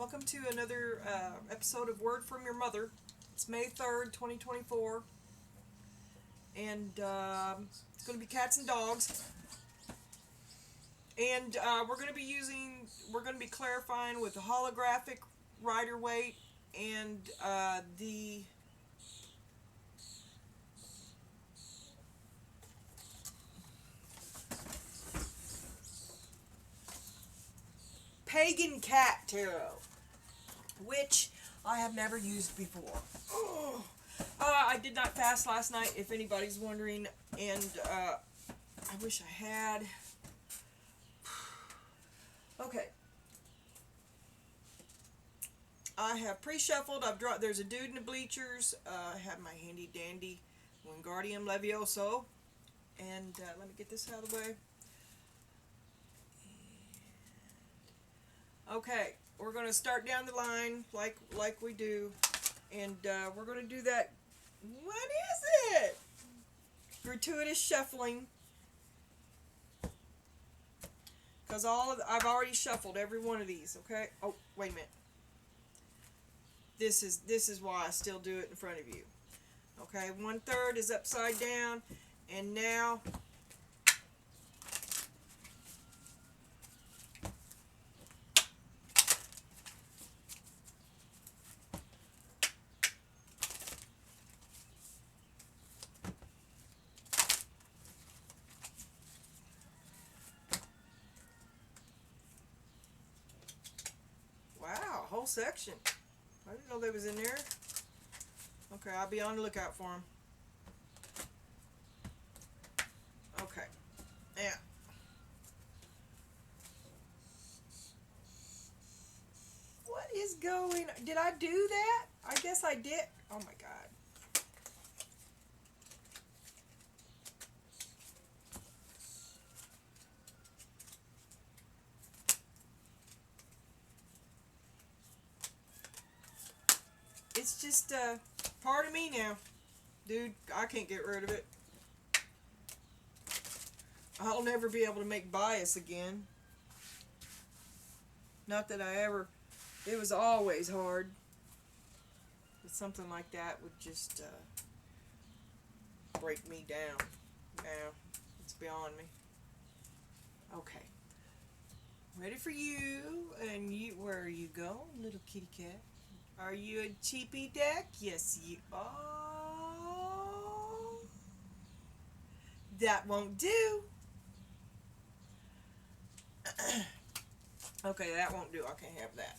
Welcome to another episode of Word from Your Mother. It's May 3rd, 2024, and it's going to be cats and dogs. And we're going to be clarifying with the holographic rider weight and the pagan cat tarot, which I have never used before. I did not fast last night, if anybody's wondering, and I wish I had. Okay. I have pre-shuffled. I've drawn. There's a dude in the bleachers. I have my handy dandy Wingardium Levioso, and let me get this out of the way. Okay, we're going to start down the line like we do, and we're going to do that. What is it? Gratuitous shuffling, because I've already shuffled every one of these. Okay. Oh, wait a minute. This is why I still do it in front of you. Okay, 1/3 is upside down, and now wow, whole section. I didn't know they was in there. Okay, I'll be on the lookout for them. Okay, yeah. What is going? Did I do that? I guess I did. Oh my God. It's just part of me now. Dude, I can't get rid of it. I'll never be able to make bias again. Not that I ever. It was always hard. But something like that would just break me down. Now, it's beyond me. Okay. Ready for you. And you, where you go, little kitty cat? Are you a cheapy deck? Yes, you are. That won't do. Okay, that won't do. I can't have that.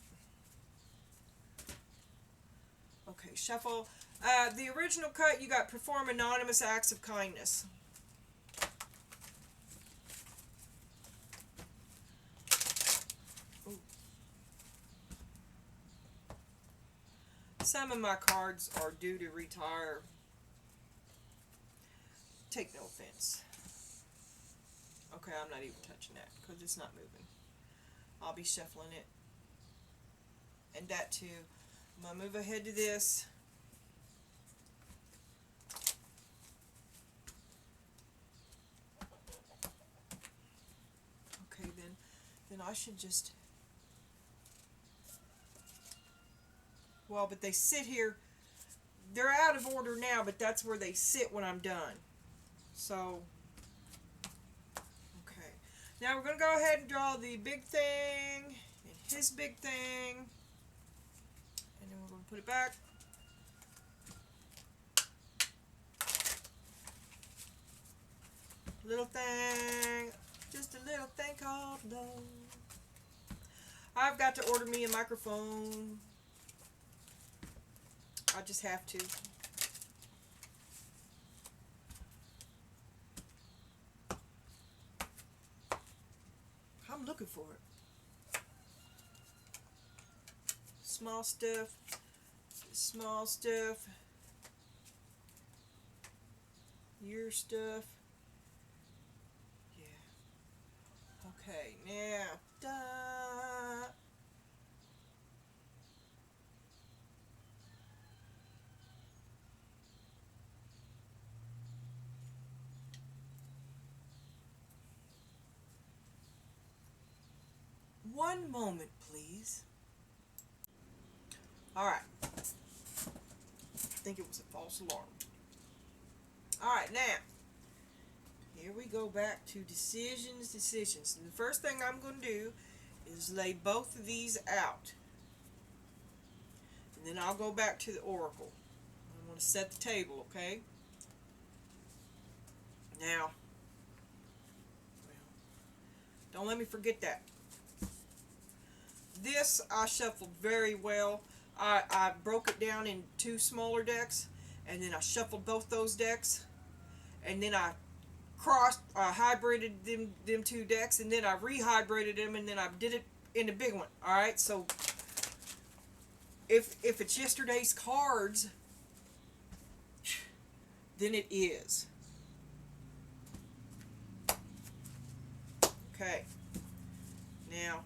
Okay, shuffle. The original cut, you got perform anonymous acts of kindness. Ooh. Some of my cards are due to retire. Take no offense. Okay, I'm not even touching that because it's not moving. I'll be shuffling it. And that too. I'm going to move ahead to this. Okay, then I should just... Well, but they sit here. They're out of order now, but that's where they sit when I'm done. So, okay. Now we're going to go ahead and draw the big thing and his big thing. And then we're going to put it back. Little thing. Just a little thing called love. I've got to order me a microphone. I just have to. I'm looking for it. Small stuff. Small stuff. Your stuff. Yeah. Okay, now. Da. One moment, please. Alright. I think it was a false alarm. Alright, now. Here we go back to decisions. And the first thing I'm going to do is lay both of these out. And then I'll go back to the oracle. I'm going to set the table, okay? Now, don't let me forget that. This I shuffled very well. I broke it down in 2 smaller decks, and then I shuffled both those decks, and then I hybrided them 2 decks, and then I rehybridated them, and then I did it in the big one. All right, so if it's yesterday's cards, then it is. Okay. Now,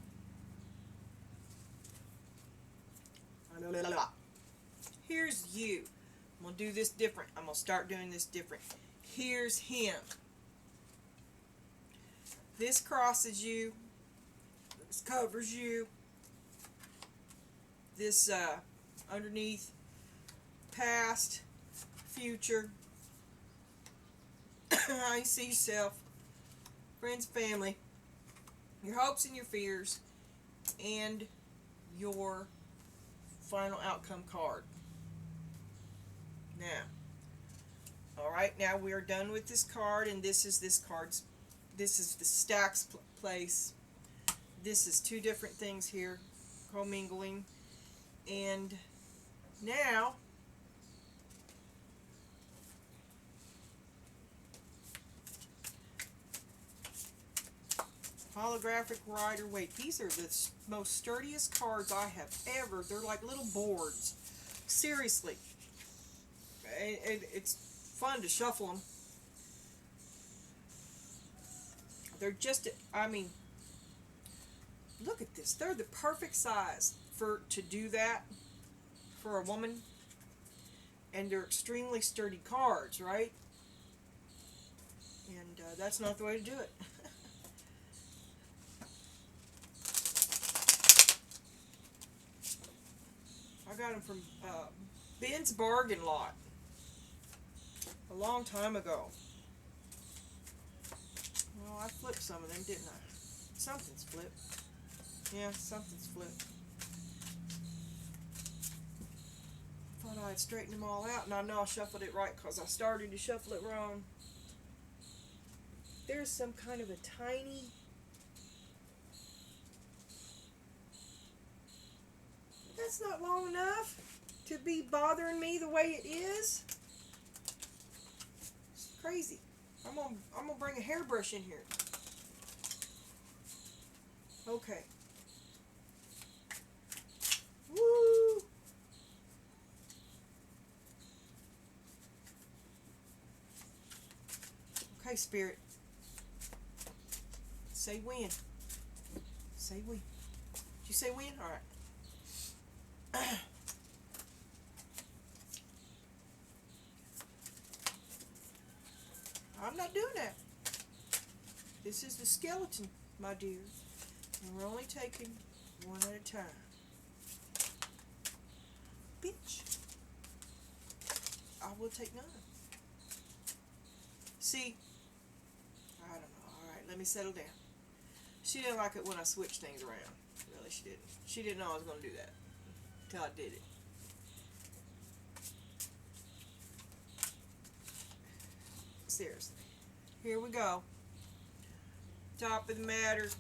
here's you. I'm going to do this different. I'm going to start doing this different. Here's him. This crosses you. This covers you. This underneath past, future, how you see yourself, friends, family, your hopes and your fears, and your final outcome card. Now, alright, now we are done with this card, and this is the stacks place. This is 2 different things here, commingling, and now holographic Rider-Waite. These are the most sturdiest cards I have ever. They're like little boards. Seriously. It's fun to shuffle them. They're just, I mean, look at this. They're the perfect size to do that for a woman. And they're extremely sturdy cards, right? And that's not the way to do it. I got them from Ben's Bargain Lot a long time ago. Well, I flipped some of them, didn't I? Something's flipped. Yeah, something's flipped. I thought I had straightened them all out, and I know I shuffled it right because I started to shuffle it wrong. There's some kind of a tiny... That's not long enough to be bothering me the way it is. It's crazy. I'm gonna bring a hairbrush in here. Okay. Woo! Okay, Spirit. Say when. Say when. Did you say when? All right. I'm not doing that. This is the skeleton, my dear. And we're only taking one at a time. Bitch. I will take none. See? I don't know. Alright, let me settle down. She didn't like it when I switched things around. Really, she didn't. She didn't know I was going to do that. Until I did it. Seriously. Here we go. Top of the matter.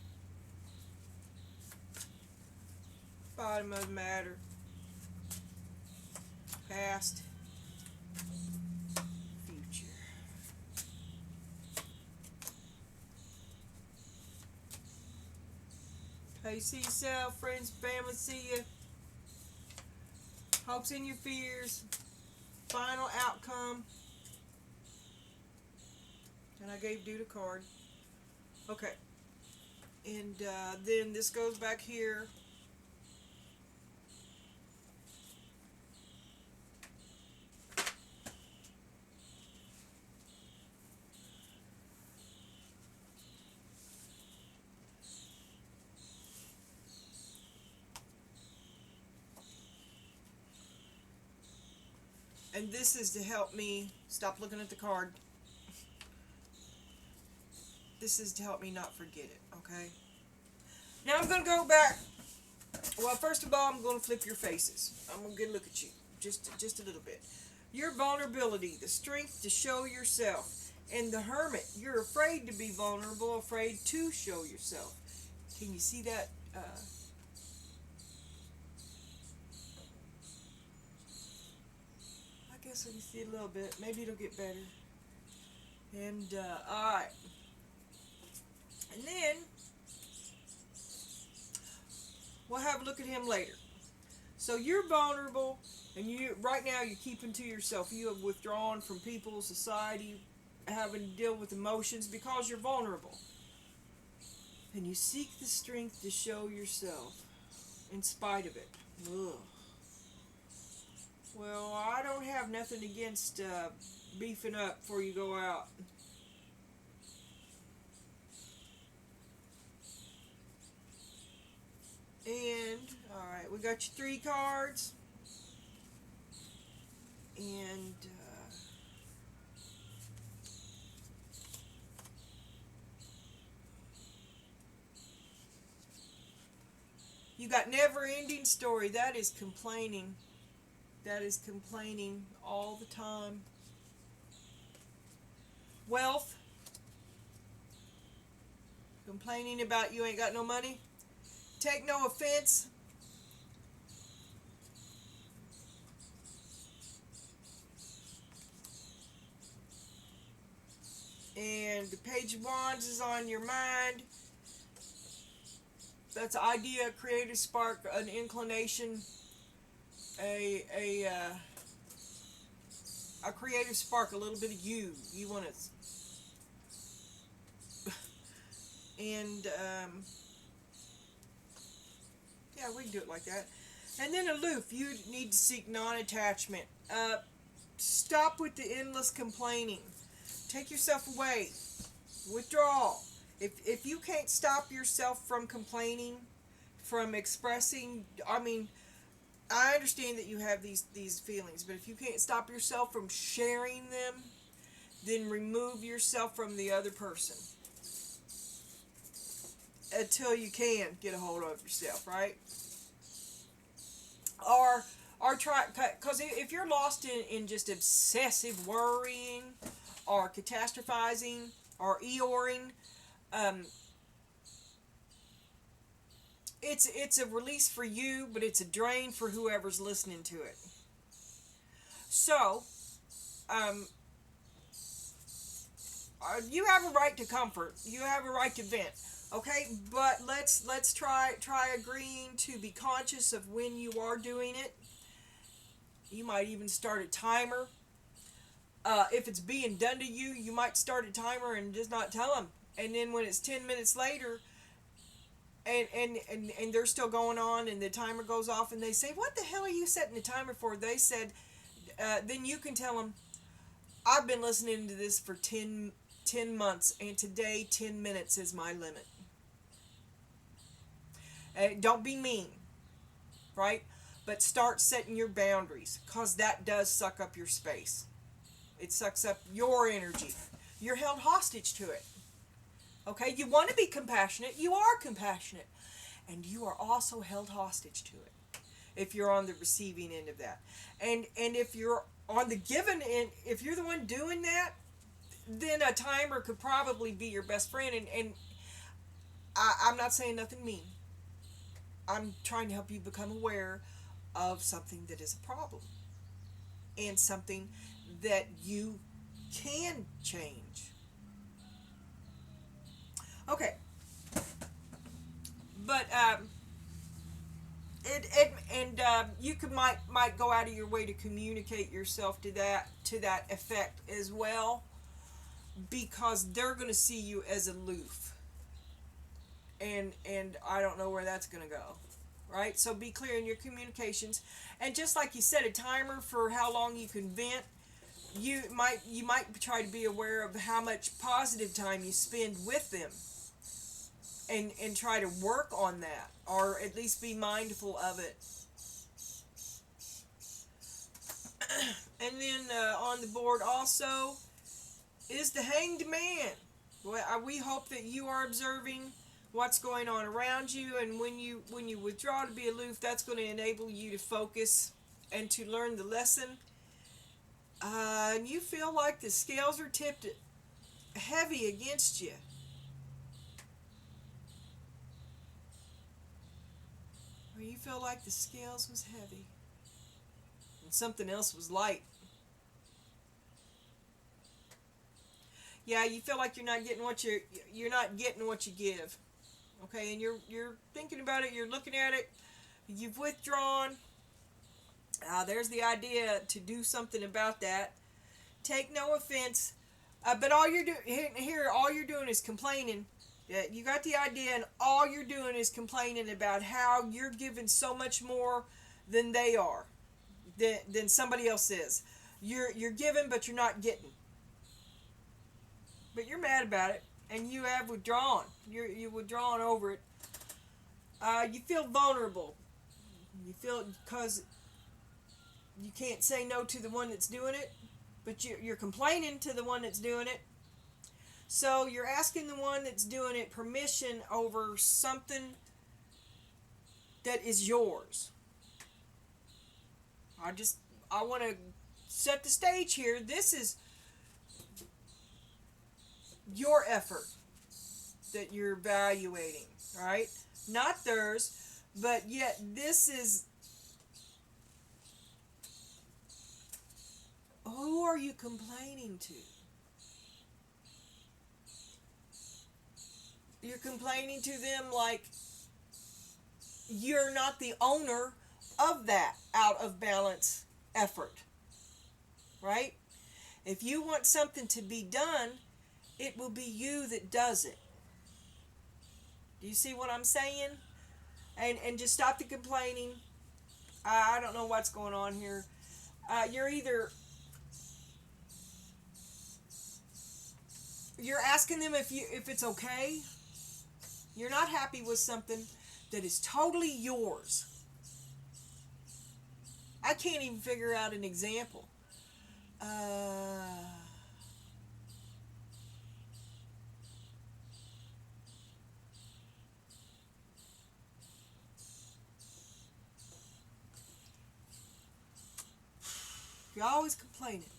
Bottom of the matter. Past. Future. How you see yourself, friends, family, see you. Hopes and your fears. Final outcome. And I gave Dude a card. Okay. And then this goes back here. And this is to help me stop looking at the card. This is to help me not forget it, okay? Now I'm going to go back. Well, first of all, I'm going to flip your faces. I'm going to get a look at you. Just a little bit. Your vulnerability, the strength to show yourself. And the hermit, you're afraid to be vulnerable, afraid to show yourself. Can you see that? I guess I can see it a little bit. Maybe it'll get better. And, alright. And then, we'll have a look at him later. So you're vulnerable, and you right now you're keeping to yourself. You have withdrawn from people, society, having to deal with emotions because you're vulnerable. And you seek the strength to show yourself in spite of it. Ugh. Well, I don't have nothing against beefing up before you go out. And, alright, we got your 3 cards. And, you got never-ending story. That is complaining. That is complaining all the time. Wealth. Complaining about you ain't got no money. Take no offense. And the Page of Wands is on your mind. That's an idea, a creative spark, an inclination, a creative spark, a little bit of you. You want to, and yeah, we can do it like that. And then aloof, you need to seek non-attachment. Stop with the endless complaining. Take yourself away. Withdraw. If you can't stop yourself from complaining, from expressing, I mean, I understand that you have these feelings, but if you can't stop yourself from sharing them, then remove yourself from the other person until you can get a hold of yourself, right? Or try, because if you're lost in just obsessive worrying or catastrophizing or Eeyoring, it's a release for you, but it's a drain for whoever's listening to it. So, you have a right to comfort. You have a right to vent. Okay, but let's try agreeing to be conscious of when you are doing it. You might even start a timer. If it's being done to you, you might start a timer and just not tell them. And then when it's 10 minutes later, and they're still going on, and the timer goes off, and they say, "What the hell are you setting the timer for?" They said, then you can tell them, "I've been listening to this for 10 months, and today 10 minutes is my limit." Don't be mean, right? But start setting your boundaries, because that does suck up your space. It sucks up your energy. You're held hostage to it. Okay? You want to be compassionate. You are compassionate. And you are also held hostage to it if you're on the receiving end of that. And if you're on the giving end, if you're the one doing that, then a timer could probably be your best friend. And I'm not saying nothing mean. I'm trying to help you become aware of something that is a problem. And something that you can change. Okay. But you could might go out of your way to communicate yourself to that effect as well, because they're going to see you as aloof. And I don't know where that's going to go. Right? So be clear in your communications. And just like you set a timer for how long you can vent, you might try to be aware of how much positive time you spend with them, and try to work on that, or at least be mindful of it. And then on the board also is the Hanged Man. We hope that you are observing what's going on around you, and when you withdraw to be aloof, that's going to enable you to focus and to learn the lesson. And you feel like the scales are tipped heavy against you. Or you feel like the scales was heavy and something else was light. Yeah, you feel like you're not getting what you give. Okay, and you're thinking about it, you're looking at it, you've withdrawn. There's the idea to do something about that. Take no offense, but all you're doing here, all you're doing is complaining. You got the idea, and all you're doing is complaining about how you're giving so much more than they are, than somebody else is. You're giving, but you're not getting. But you're mad about it, and you have withdrawn. You're withdrawn over it. You feel vulnerable. You feel because you can't say no to the one that's doing it, but you're complaining to the one that's doing it. So you're asking the one that's doing it permission over something that is yours. I want to set the stage here. This is your effort that you're evaluating, right? Not theirs, but yet this is, who are you complaining to? You're complaining to them like you're not the owner of that out of balance effort, right? If you want something to be done, it will be you that does it. Do you see what I'm saying? And just stop the complaining. I don't know what's going on here. You're asking them if it's okay. You're not happy with something that is totally yours. I can't even figure out an example. You're always complaining.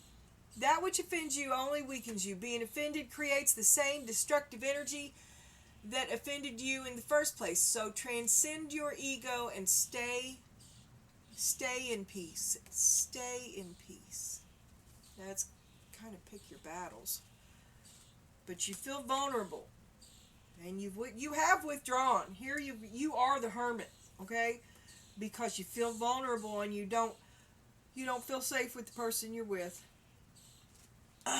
That which offends you only weakens you. Being offended creates the same destructive energy that offended you in the first place. So transcend your ego and stay in peace. Stay in peace. That's kind of pick your battles. But you feel vulnerable, and you have withdrawn. Here you are the hermit, okay? Because you feel vulnerable and you don't feel safe with the person you're with.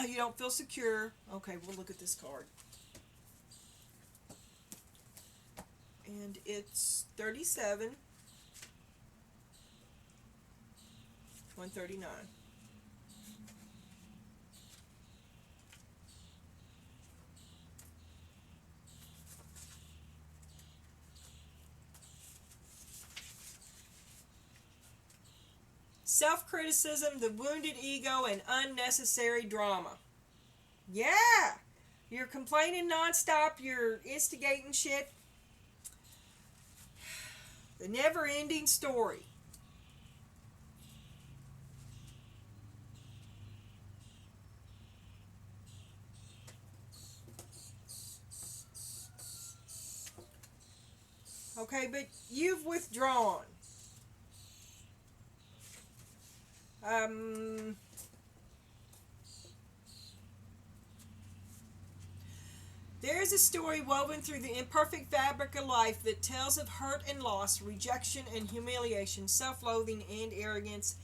You don't feel secure. Okay, we'll look at this card. And it's 37, 139. Self-criticism, the wounded ego, and unnecessary drama. Yeah! You're complaining nonstop. You're instigating shit. The never-ending story. Okay, but you've withdrawn. There is a story woven through the imperfect fabric of life that tells of hurt and loss, rejection and humiliation, self-loathing and arrogance,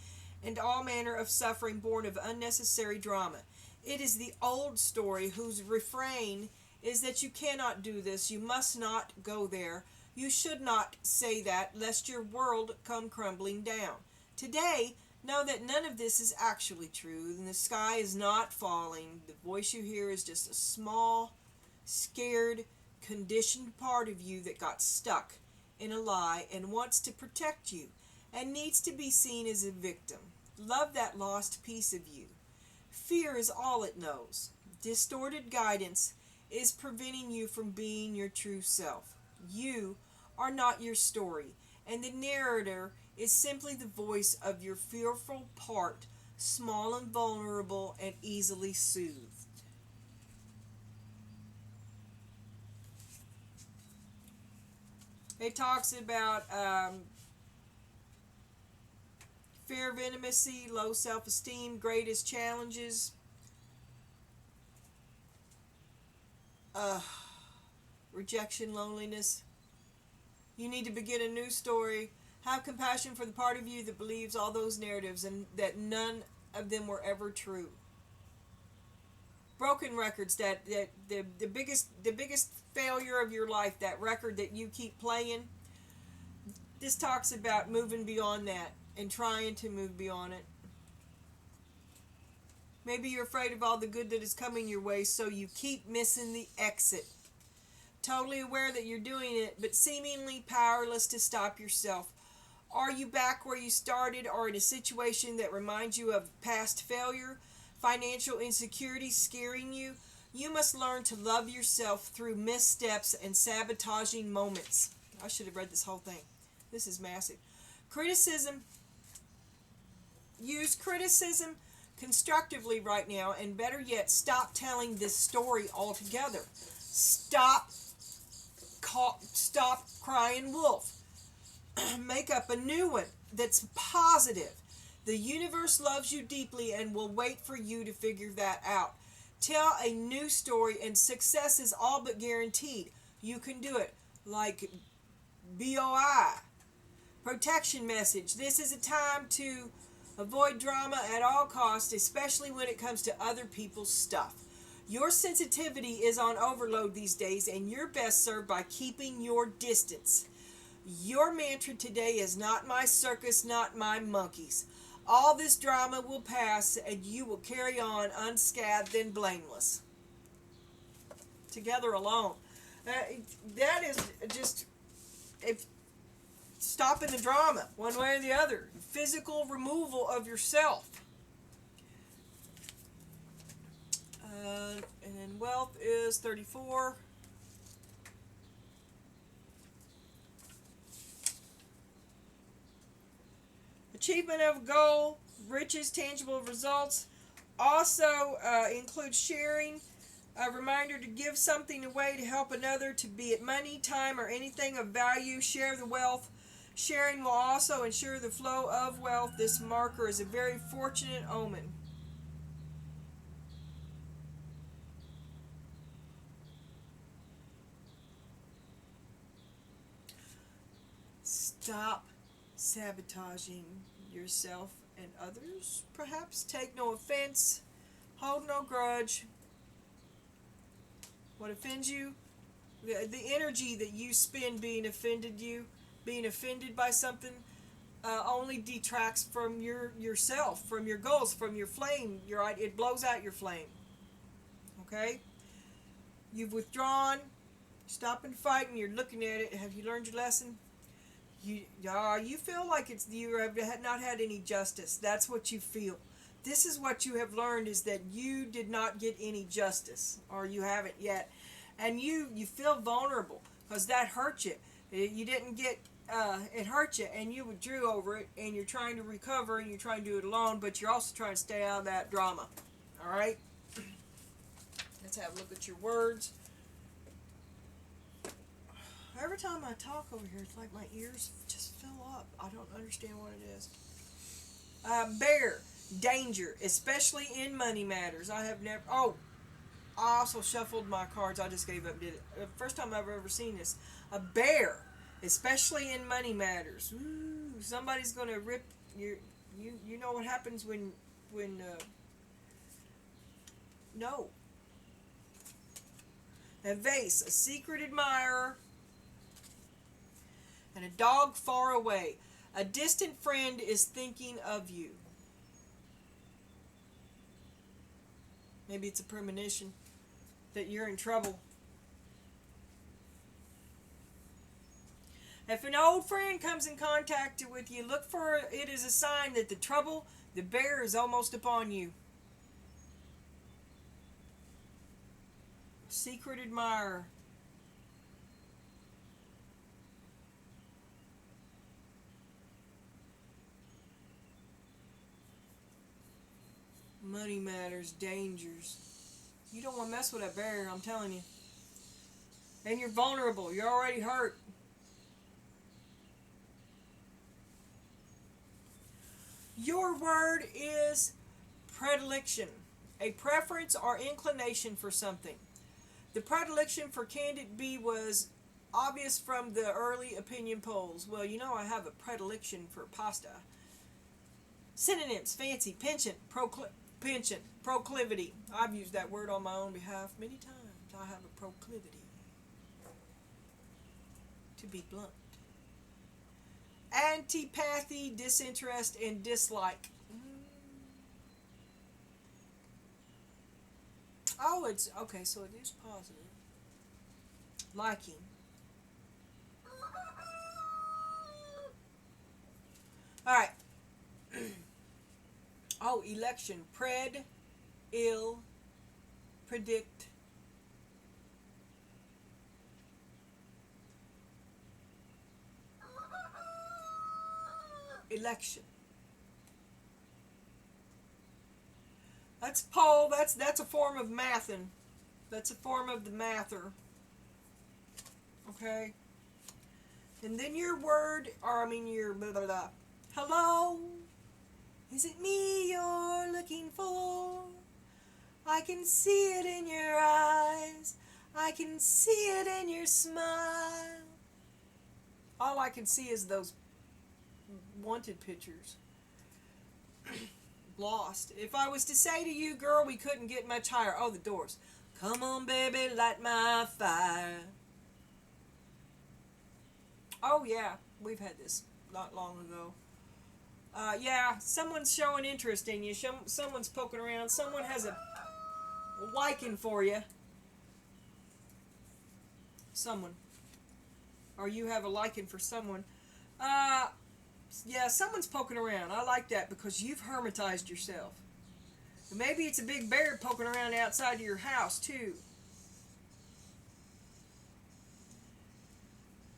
and all manner of suffering born of unnecessary drama. It is the old story whose refrain is that you cannot do this, you must not go there, you should not say that, lest your world come crumbling down. Today, know that none of this is actually true, and the sky is not falling. The voice you hear is just a small, scared, conditioned part of you that got stuck in a lie and wants to protect you and needs to be seen as a victim. love that lost piece of you. Fear is all it knows. Distorted guidance is preventing you from being your true self. You are not your story, and the narrator is simply the voice of your fearful part, small and vulnerable and easily soothed. It talks about fear of intimacy, low self esteem, greatest challenges, uh, rejection, loneliness. You need to begin a new story. Have compassion for the part of you that believes all those narratives and that none of them were ever true. Broken records, that the biggest failure of your life, that record that you keep playing. This talks about moving beyond that and trying to move beyond it. Maybe you're afraid of all the good that is coming your way, so you keep missing the exit. Totally aware that you're doing it, but seemingly powerless to stop yourself. Are you back where you started or in a situation that reminds you of past failure? Financial insecurity scaring you? You must learn to love yourself through missteps and sabotaging moments. I should have read this whole thing. This is massive. Criticism. Use criticism constructively right now, and better yet, stop telling this story altogether. Stop crying wolf. Make up a new one that's positive. The universe loves you deeply and will wait for you to figure that out. Tell a new story, and success is all but guaranteed. You can do it. Like BOI. Protection message. This is a time to avoid drama at all costs, especially when it comes to other people's stuff. Your sensitivity is on overload these days, and you're best served by keeping your distance. Your mantra today is not my circus, not my monkeys. All this drama will pass, and you will carry on unscathed and blameless. Together alone. That is just if stopping the drama one way or the other. Physical removal of yourself. And then wealth is 34. Achievement of a goal, riches, tangible results. Also includes sharing. A reminder to give something away to help another, to be it money, time, or anything of value. Share the wealth. Sharing will also ensure the flow of wealth. This marker is a very fortunate omen. Stop sabotaging yourself and others. Perhaps take no offense. Hold no grudge. What offends you? The energy that you spend being offended by something, only detracts from yourself, from your goals, from your flame. It blows out your flame. Okay? You've withdrawn. Stopping fighting. You're looking at it. Have you learned your lesson? You feel like you have not had any justice. That's what you feel. This is what you have learned, is that you did not get any justice, or you haven't yet, and you feel vulnerable because that hurt you. You didn't get it hurt you, and you withdrew over it, and you're trying to recover, and you're trying to do it alone, but you're also trying to stay out of that drama. All right. Let's have a look at your words. Every time I talk over here, it's like my ears just fill up. I don't understand what it is. Bear, danger, especially in money matters. I have never. Oh, I also shuffled my cards. I just gave up. Did it? First time I've ever seen this. A bear, especially in money matters. Ooh, somebody's gonna rip your. You know what happens when no. A vase, a secret admirer. And a dog far away. A distant friend is thinking of you. Maybe it's a premonition that you're in trouble. If an old friend comes in contact with you, look for it as a sign that the trouble The bear is almost upon you. Secret admirer. Money matters, dangers. You don't want to mess with that bear, I'm telling you. And you're vulnerable. You're already hurt. Your word is predilection. A preference or inclination for something. The predilection for Candid B was obvious from the early opinion polls. Well, you know I have a predilection for pasta. Synonyms: fancy, penchant, proclivity. I've used that word on my own behalf many times. I have a proclivity, to be blunt. Antipathy, disinterest, and dislike. Oh, it's okay, so it is positive. Liking. Alright. Oh, election. Ill, predict. Election. That's poll. That's a form of mathing. That's a form of the mather. Okay. And then your word, or I mean your blah blah blah. Hello. Is it me you're looking for? I can see it in your eyes. I can see it in your smile. All I can see is those wanted pictures. Lost. If I was to say to you, girl, we couldn't get much higher. Oh, the Doors. Come on, baby, light my fire. Oh, yeah. We've had this not long ago. Yeah, someone's showing interest in you. Someone's poking around. Someone has a liking for you. Someone. Or you have a liking for someone. Yeah, someone's poking around. I like that because you've hermitized yourself. And maybe it's a big bear poking around outside of your house, too.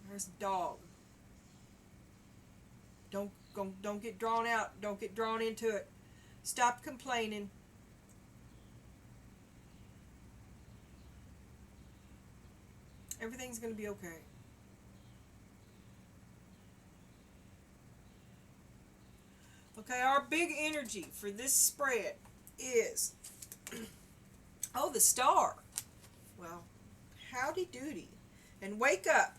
There's a dog. Don't get drawn out. Don't get drawn into it. Stop complaining. Everything's going to be okay. Okay, our big energy for this spread is, oh, the star. Well, howdy doody. And wake up.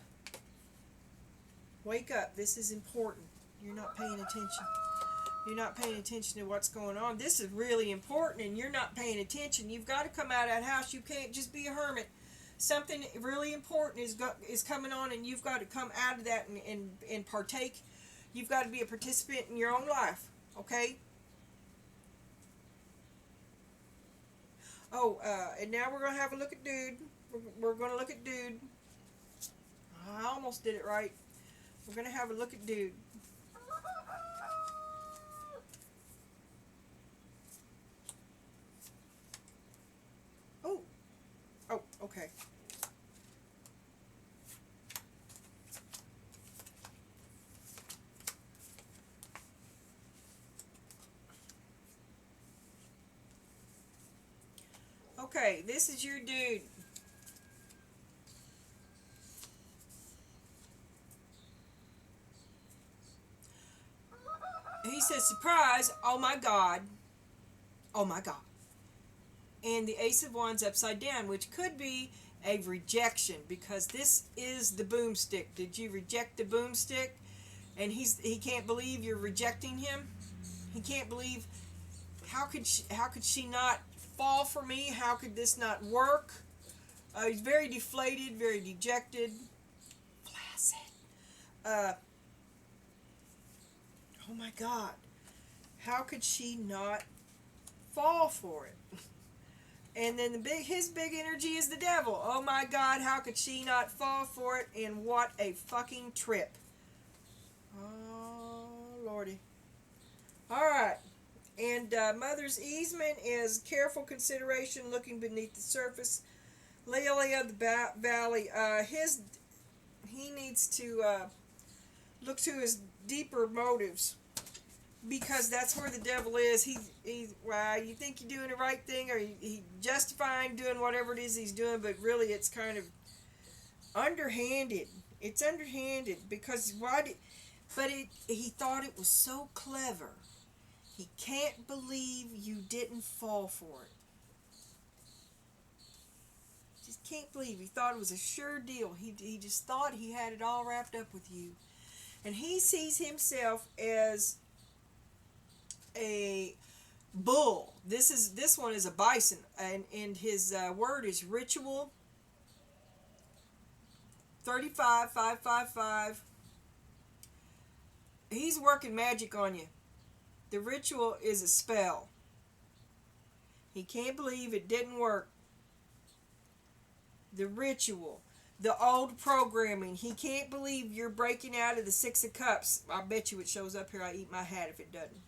Wake up. This is important. You're not paying attention. You're not paying attention to what's going on. This is really important and you're not paying attention. You've got to come out of that house. You can't just be a hermit. Something really important is coming on and you've got to come out of that and partake. You've got to be a participant in your own life, okay? Oh, and now we're going to have a look at Dude. We're going to look at Dude. I almost did it right. We're going to have a look at Dude. Oh. Oh, okay. Okay, this is your dude. He says, surprise, oh my God. Oh my God. And the Ace of Wands upside down, which could be a rejection because this is the boomstick. Did you reject the boomstick? And he can't believe you're rejecting him. He can't believe, how could she not fall for me? How could this not work? He's very deflated, very dejected, flaccid. Oh my God, how could she not fall for it? And then his big energy is the devil. Oh my God, how could she not fall for it? And what a fucking trip. Oh Lordy. All right. And mother's easement is careful consideration, looking beneath the surface. Lily of the valley. He needs to look to his deeper motives, because that's where the devil is. Well, you think you're doing the right thing, or he justifying doing whatever it is he's doing, but really it's kind of underhanded. It's underhanded because he thought it was so clever. He can't believe you didn't fall for it. Just can't believe. He thought it was a sure deal. He just thought he had it all wrapped up with you. And he sees himself as a bull. This one is a bison, and his word is ritual. 35,555. He's working magic on you. The ritual is a spell. He can't believe it didn't work. The ritual, the old programming. He can't believe you're breaking out of the Six of Cups. I bet you it shows up here. I eat my hat if it doesn't.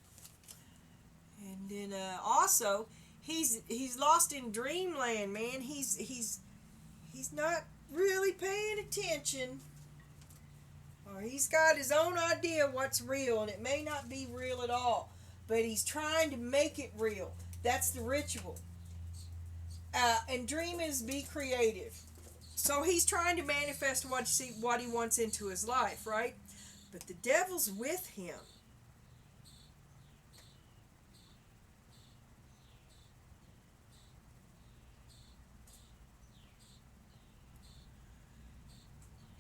And then also, he's lost in dreamland, man. He's not really paying attention. Or he's got his own idea of what's real, and it may not be real at all, but he's trying to make it real. That's the ritual. And dream is be creative. So he's trying to manifest what he wants into his life, right? But the devil's with him.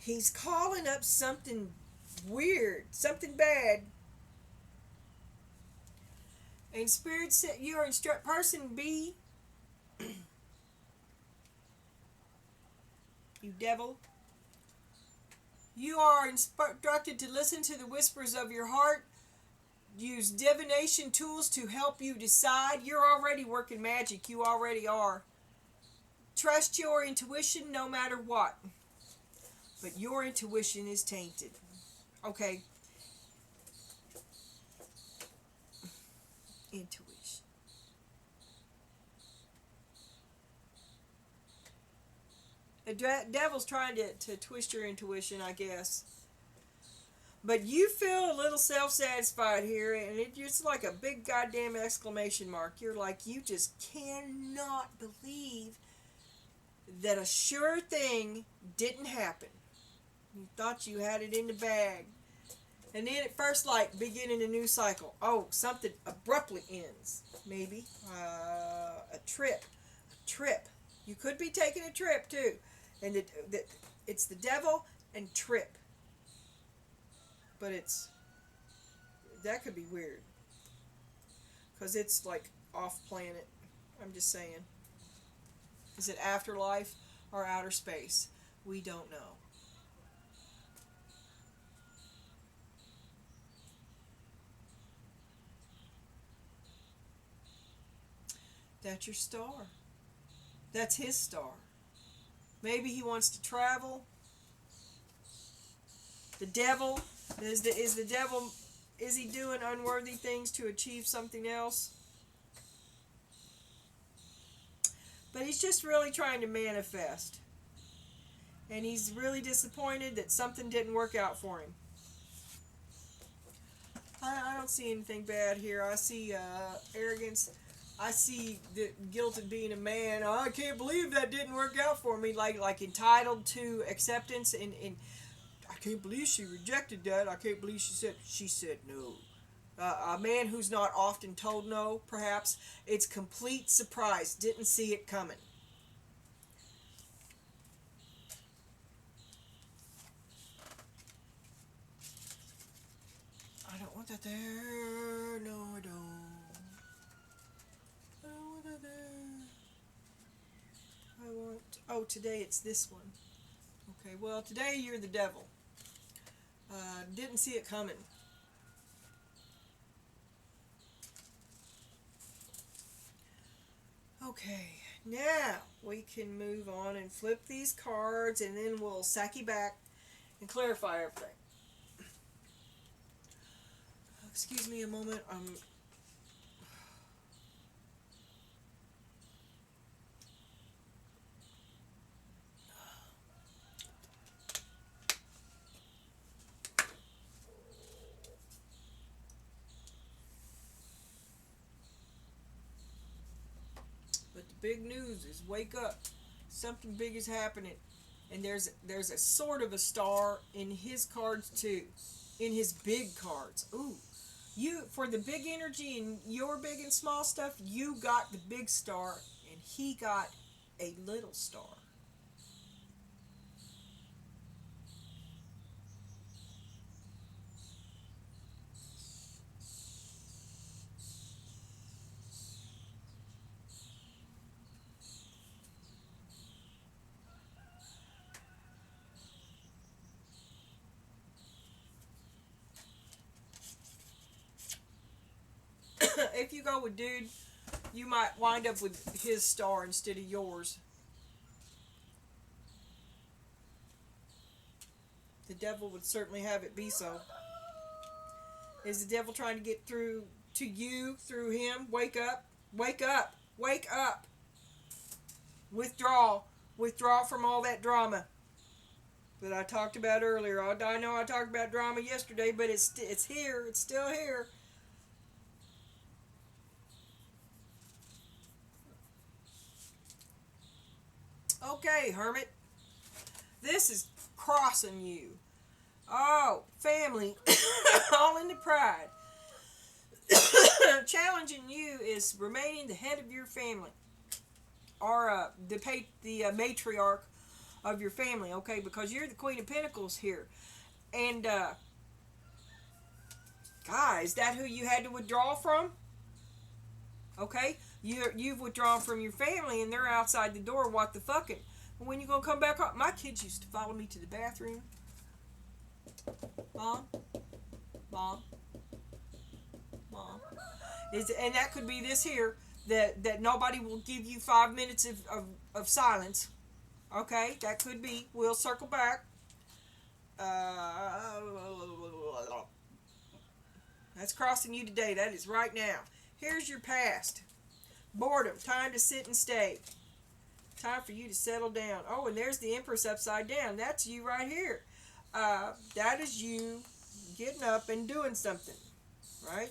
He's calling up something weird, something bad. And Spirit said, you are person B, you devil. You are instructed to listen to the whispers of your heart. Use divination tools to help you decide. You're already working magic. You already are. Trust your intuition no matter what. But your intuition is tainted. Okay. Intuition. The devil's trying to twist your intuition, I guess. But you feel a little self-satisfied here, and it's like a big goddamn exclamation mark. You're like, you just cannot believe that a sure thing didn't happen. You thought you had it in the bag. And then at first, like, beginning a new cycle. Oh, something abruptly ends. Maybe. A trip. You could be taking a trip, too. And it's the devil and trip. But that could be weird. Because it's, like, off planet. I'm just saying. Is it afterlife or outer space? We don't know. That's your star. That's his star. Maybe he wants to travel. The devil, is the devil, is he doing unworthy things to achieve something else? But he's just really trying to manifest. And he's really disappointed that something didn't work out for him. I don't see anything bad here. I see arrogance. I see the guilt of being a man. Oh, I can't believe that didn't work out for me. Like entitled to acceptance, and I can't believe she rejected that. I can't believe she said no. A man who's not often told no, perhaps. It's complete surprise. Didn't see it coming. I don't want that there. No, I don't. Oh, today it's this one. Okay, well, today you're the devil. Didn't see it coming. Okay, now we can move on and flip these cards, and then we'll sack back and clarify everything. Excuse me a moment. big news is wake up. Something big is happening. And there's a sort of a star in his cards too. In his big cards. Ooh. You for the big energy and your big and small stuff, you got the big star and he got a little star. If you go with dude, you might wind up with his star instead of yours. The devil would certainly have it be so. Is the devil trying to get through to you through him? Wake up. Wake up. Wake up. Withdraw. Withdraw from all that drama that I talked about earlier. I know I talked about drama yesterday, but it's here. It's still here. Okay, hermit. This is crossing you. Oh, family. All into pride. Challenging you is remaining the head of your family. Or the matriarch of your family, okay? Because you're the Queen of Pentacles here. And, guys, is that who you had to withdraw from? Okay? You've withdrawn from your family and they're outside the door, what the fucking. When you gonna come back home? My kids used to follow me to the bathroom. Mom? Mom? Mom? And that could be this here, that nobody will give you 5 minutes of silence. Okay? That could be. We'll circle back. That's crossing you today. That is right now. Here's your past. Boredom. Time to sit and stay. Time for you to settle down. Oh, and there's the Empress upside down. That's you right here. That is you getting up and doing something. Right?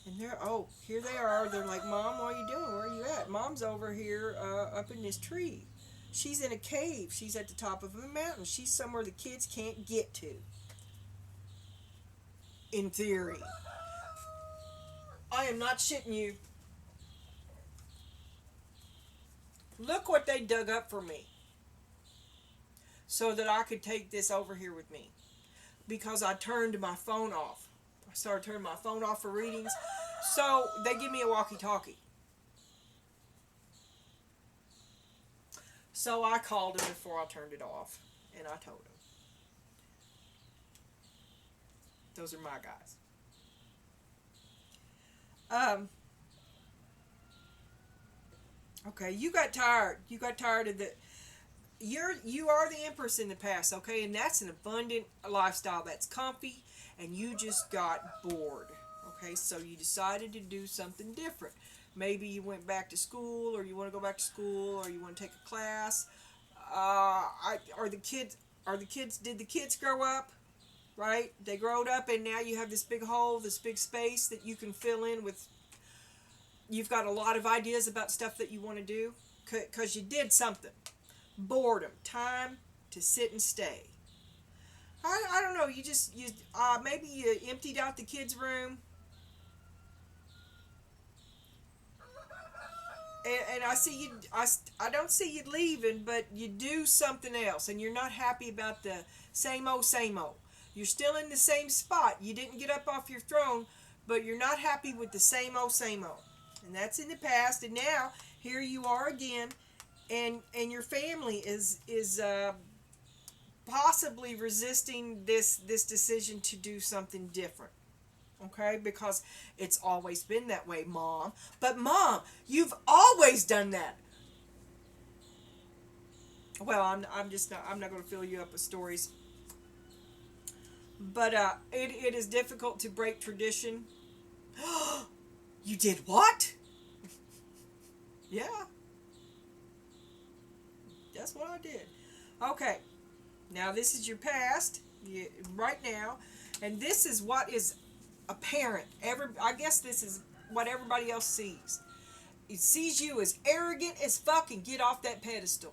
And here they are. They're like, Mom, what are you doing? Where are you at? Mom's over here up in this tree. She's in a cave. She's at the top of a mountain. She's somewhere the kids can't get to. In theory. I am not shitting you. Look what they dug up for me. So that I could take this over here with me. Because I turned my phone off. I started turning my phone off for readings. So they give me a walkie-talkie. So I called him before I turned it off. And I told him. Those are my guys. Okay, you got tired. You got tired of the. You are the Empress in the past, okay, and that's an abundant lifestyle. That's comfy, and you just got bored. Okay, so you decided to do something different. Maybe you went back to school, or you want to go back to school, or you want to take a class. Did the kids grow up? Right? They growed up, and now you have this big hole, this big space that you can fill in with. You've got a lot of ideas about stuff that you want to do because you did something. Boredom. Time to sit and stay. I don't know. Maybe you emptied out the kids' room. And I see you. I don't see you leaving, but you do something else, and you're not happy about the same old, same old. You're still in the same spot. You didn't get up off your throne, but you're not happy with the same old, same old. And that's in the past, and now here you are again, and your family is possibly resisting this decision to do something different. Okay, because it's always been that way, Mom. But Mom, you've always done that. Well, I'm not going to fill you up with stories. But it is difficult to break tradition. You did what? Yeah. That's what I did. Okay. Now this is your past. Right now. And this is what is apparent. I guess this is what everybody else sees. sees you as arrogant as fuck and get off that pedestal.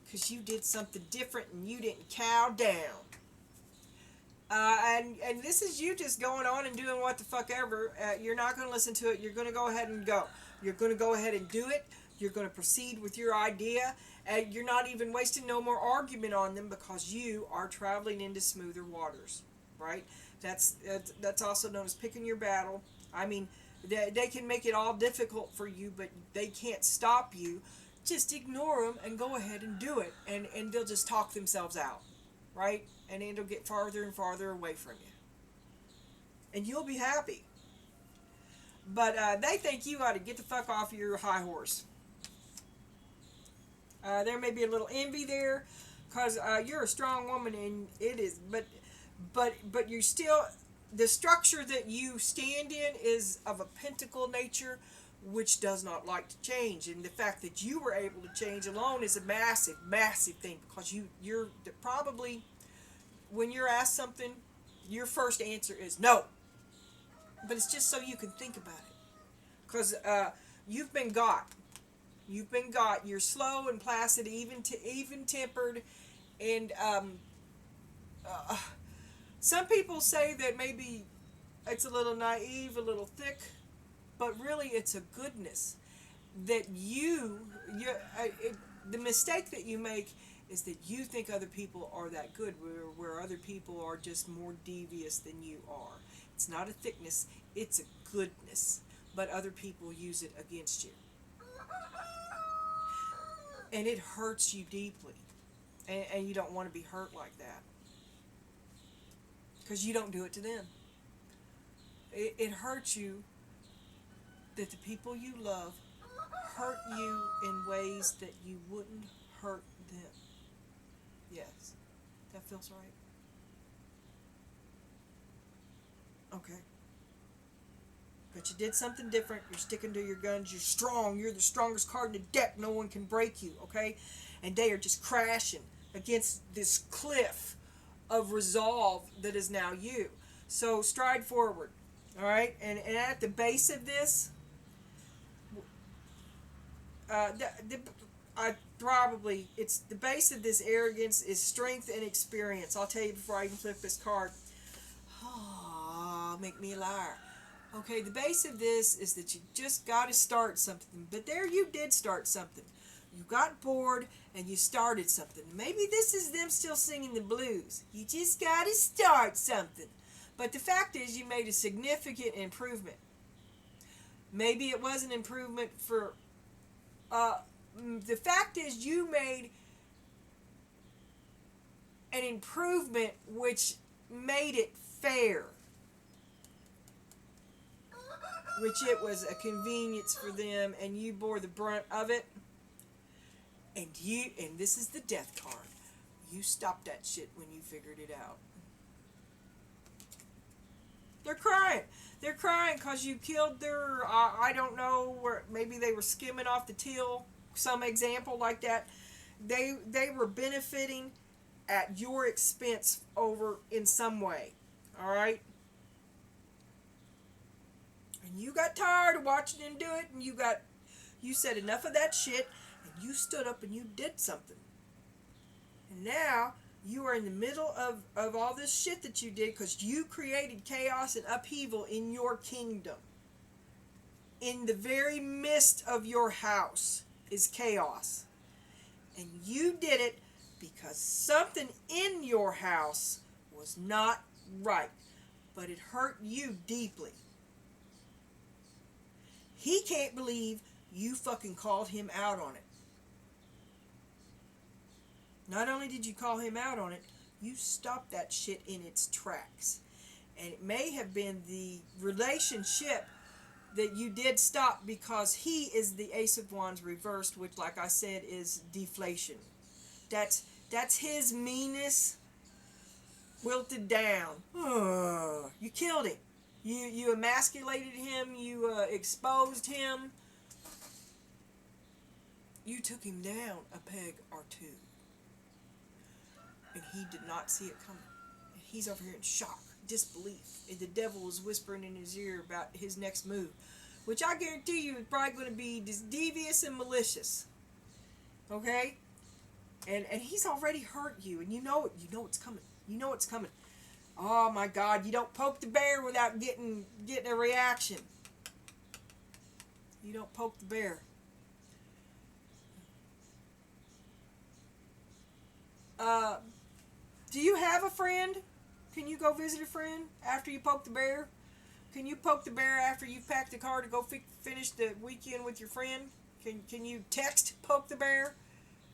Because you did something different and you didn't cow down. And this is you just going on and doing what the fuck ever. You're not going to listen to it. You're going to go ahead and go. You're going to go ahead and do it. You're going to proceed with your idea. And you're not even wasting no more argument on them because you are traveling into smoother waters. Right? That's also known as picking your battle. I mean, they can make it all difficult for you, but they can't stop you. Just ignore them and go ahead and do it. And they'll just talk themselves out. Right? And it'll get farther and farther away from you. And you'll be happy. But they think you ought to get the fuck off your high horse. There may be a little envy there, because you're a strong woman, and it is. But you're still, the structure that you stand in is of a pentacle nature, which does not like to change. And the fact that you were able to change alone is a massive, massive thing, because you're probably, when you're asked something, your first answer is no. But it's just so you can think about it. Because you've been got. You've been got. You're slow and placid, even tempered. And some people say that maybe it's a little naive, a little thick. But really it's a goodness. That the mistake that you make is that you think other people are that good, where other people are just more devious than you are. It's not a thickness, it's a goodness. But other people use it against you. And it hurts you deeply. And you don't want to be hurt like that. Because you don't do it to them. It hurts you that the people you love hurt you in ways that you wouldn't hurt them. Yes, that feels right. Okay. But you did something different. You're sticking to your guns. You're strong. You're the strongest card in the deck. No one can break you, okay? And they are just crashing against this cliff of resolve that is now you. So stride forward, all right? And at the base of this, it's the base of this arrogance is strength and experience. I'll tell you before I even flip this card. Oh, make me a liar. Okay, the base of this is that you just got to start something. But there you did start something. You got bored and you started something. Maybe this is them still singing the blues. You just got to start something. But the fact is you made a significant improvement. Maybe it was an improvement for... the fact is you made an improvement which made it fair. Which it was a convenience for them, and you bore the brunt of it. And this is the death card. You stopped that shit when you figured it out. They're crying. They're crying because you killed their, I don't know, where maybe they were skimming off the till, some example like that. They were benefiting at your expense over in some way. All right? And you got tired of watching them do it, and you said enough of that shit, and you stood up and you did something. And now you are in the middle of all this shit that you did because you created chaos and upheaval in your kingdom. In the very midst of your house is chaos. And you did it because something in your house was not right. But it hurt you deeply. He can't believe you fucking called him out on it. Not only did you call him out on it, you stopped that shit in its tracks. And it may have been the relationship that you did stop because he is the Ace of Wands reversed, which, like I said, is deflation. That's his meanness wilted down. You killed him. You emasculated him. You exposed him. You took him down a peg or two. And he did not see it coming. And he's over here in shock, disbelief. And the devil was whispering in his ear about his next move. which I guarantee you is probably going to be just devious and malicious. Okay? And he's already hurt you, and you know it. You know it's coming. You know it's coming. Oh my God! You don't poke the bear without getting a reaction. You don't poke the bear. Do you have a friend? Can you go visit a friend after you poke the bear? Can you poke the bear after you've packed the car to go finish the weekend with your friend? Can you text poke the bear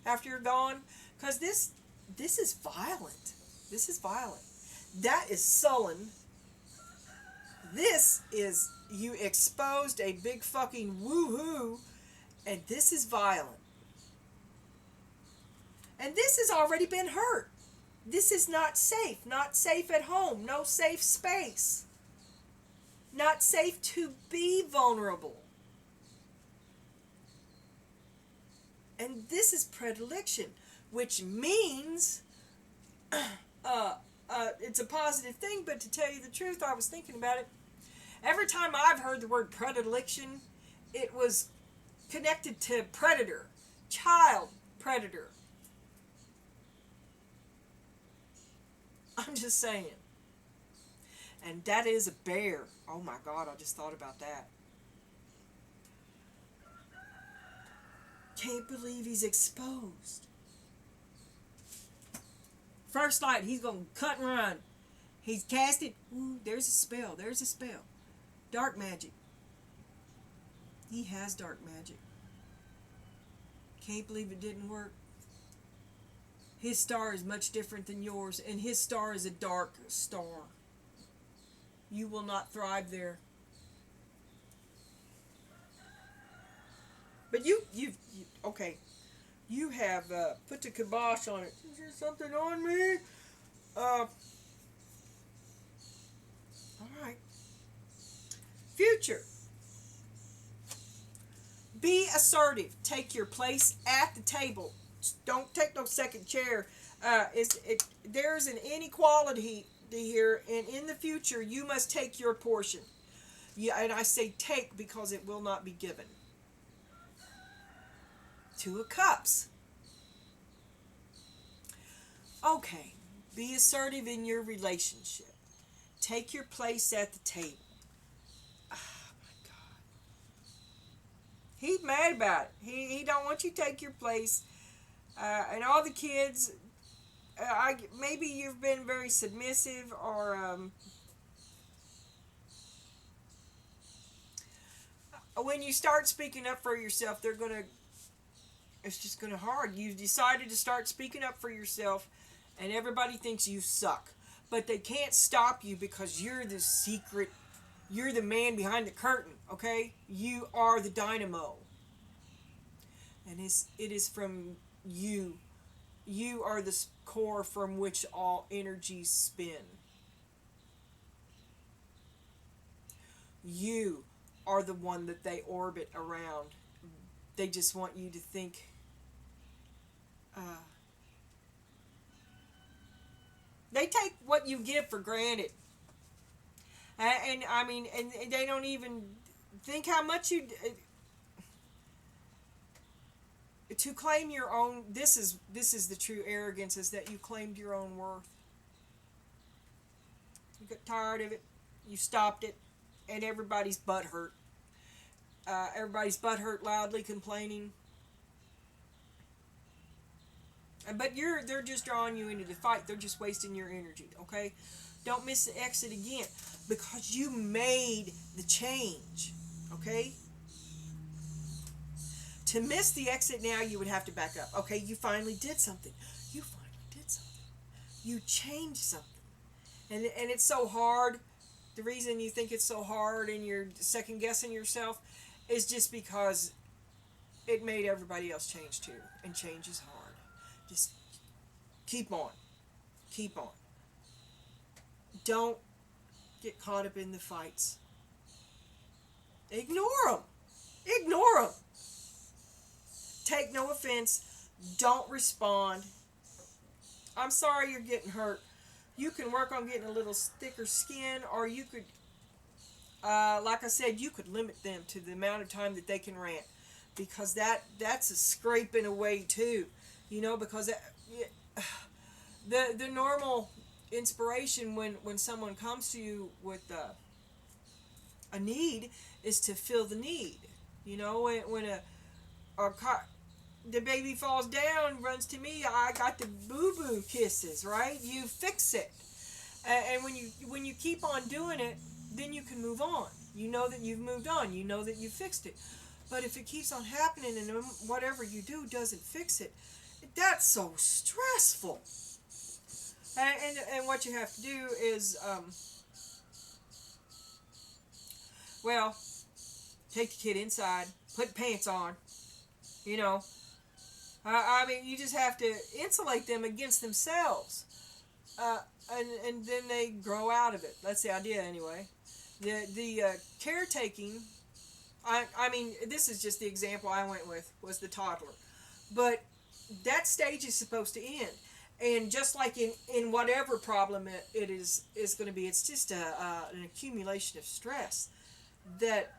after you're gone? Because this is violent. This is violent. That is sullen. This is you exposed a big fucking woohoo, and this is violent. And this has already been hurt. This is not safe. Not safe at home. No safe space. Not safe to be vulnerable. And this is predilection, which means it's a positive thing, but to tell you the truth, I was thinking about it. Every time I've heard the word predilection, it was connected to predator, child predator. I'm just saying. And that is a bear. Oh my God, I just thought about that. Can't believe he's exposed. First light, he's going to cut and run. He's casted. Ooh, there's a spell. There's a spell. Dark magic. He has dark magic. Can't believe it didn't work. His star is much different than yours, and his star is a dark star. You will not thrive there. But you okay. You have put the kibosh on it. Is there something on me? All right. Future. Be assertive. Take your place at the table. Don't take no second chair. There's an inequality here, and in the future, you must take your portion. Yeah, and I say take because it will not be given. Two of Cups. Okay, be assertive in your relationship. Take your place at the table. Oh my God. He's mad about it. He don't want you to take your place. And all the kids, maybe you've been very submissive, or when you start speaking up for yourself, it's just gonna hard. You've decided to start speaking up for yourself, and everybody thinks you suck, but they can't stop you because you're the secret. You're the man behind the curtain. Okay, you are the dynamo, and it is from you. You are the core from which all energies spin. You are the one that they orbit around. They just want you to think. They take what you give for granted, and I mean, and they don't even think how much you. To claim your own, this is the true arrogance, is that you claimed your own worth. You got tired of it, you stopped it, and everybody's butt hurt. Everybody's butt hurt, loudly complaining. But they're just drawing you into the fight. They're just wasting your energy, okay? Don't miss the exit again, because you made the change, okay? To miss the exit now, you would have to back up. Okay, you finally did something. You finally did something. You changed something. And it's so hard. The reason you think it's so hard and you're second guessing yourself is just because it made everybody else change too. And change is hard. Just keep on. Keep on. Don't get caught up in the fights. Ignore them. Ignore them. Take no offense. Don't respond. I'm sorry you're getting hurt. You can work on getting a little thicker skin, or you could like I said, you could limit them to the amount of time that they can rant, because that's a scraping away too, because the normal inspiration when someone comes to you with a need is to fill the need. When a car, the baby falls down, runs to me, I got the boo boo kisses, right? You fix it. And when you keep on doing it, then you can move on. You know that you've moved on. You know that you fixed it. But if it keeps on happening and whatever you do doesn't fix it, that's so stressful. And what you have to do is, well, take the kid inside, put pants on, you know. I mean, you just have to insulate them against themselves. Uh, and then they grow out of it. That's the idea, anyway. The caretaking, I mean, this is just the example I went with, was the toddler. But that stage is supposed to end. And just like in whatever problem it is going to be, it's just an accumulation of stress that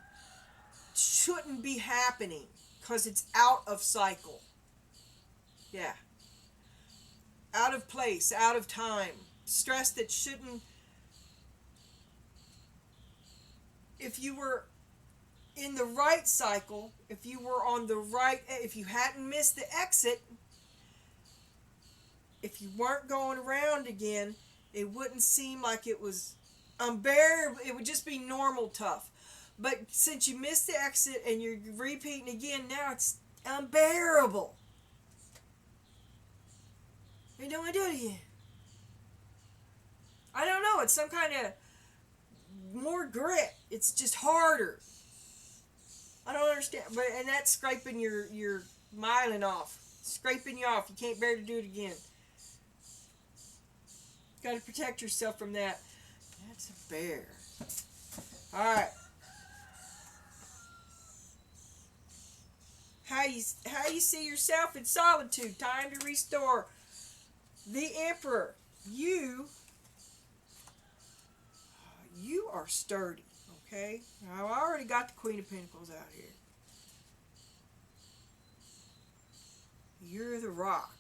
shouldn't be happening because it's out of cycle. Yeah. Out of place, out of time. Stress that shouldn't. If you were in the right cycle, if you were on the right, if you hadn't missed the exit, if you weren't going around again, it wouldn't seem like it was unbearable. It would just be normal tough. But since you missed the exit and you're repeating again, now it's unbearable. You don't want to do it again. I don't know. It's some kind of more grit. It's just harder. I don't understand. And that's scraping your myelin off. Scraping you off. You can't bear to do it again. Got to protect yourself from that. That's a bear. All right. How you see yourself in solitude. Time to restore. The Emperor. You are sturdy. Okay. Now I already got the Queen of Pentacles out here. You're the rock.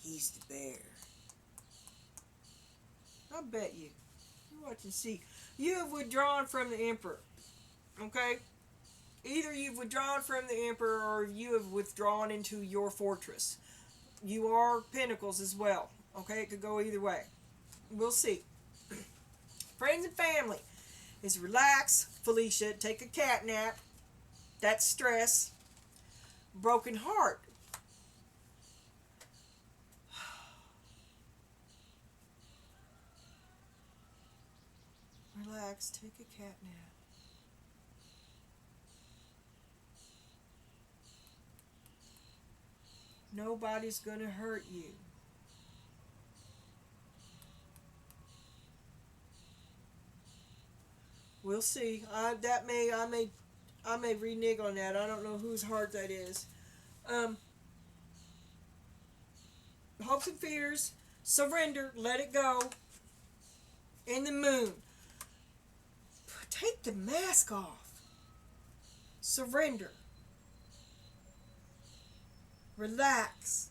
He's the bear. I bet you. You watch and see. You have withdrawn from the Emperor. Okay? Either you've withdrawn from the Emperor or you have withdrawn into your fortress. You are Pentacles as well. Okay? It could go either way. We'll see. Friends and family is relax, Felicia. Take a cat nap. That's stress. Broken heart. Relax, take a cat nap. Nobody's gonna hurt you. We'll see. I may renege on that. I don't know whose heart that is. Um, hopes and fears. Surrender. Let it go. In the moon. Take the mask off. Surrender. Relax.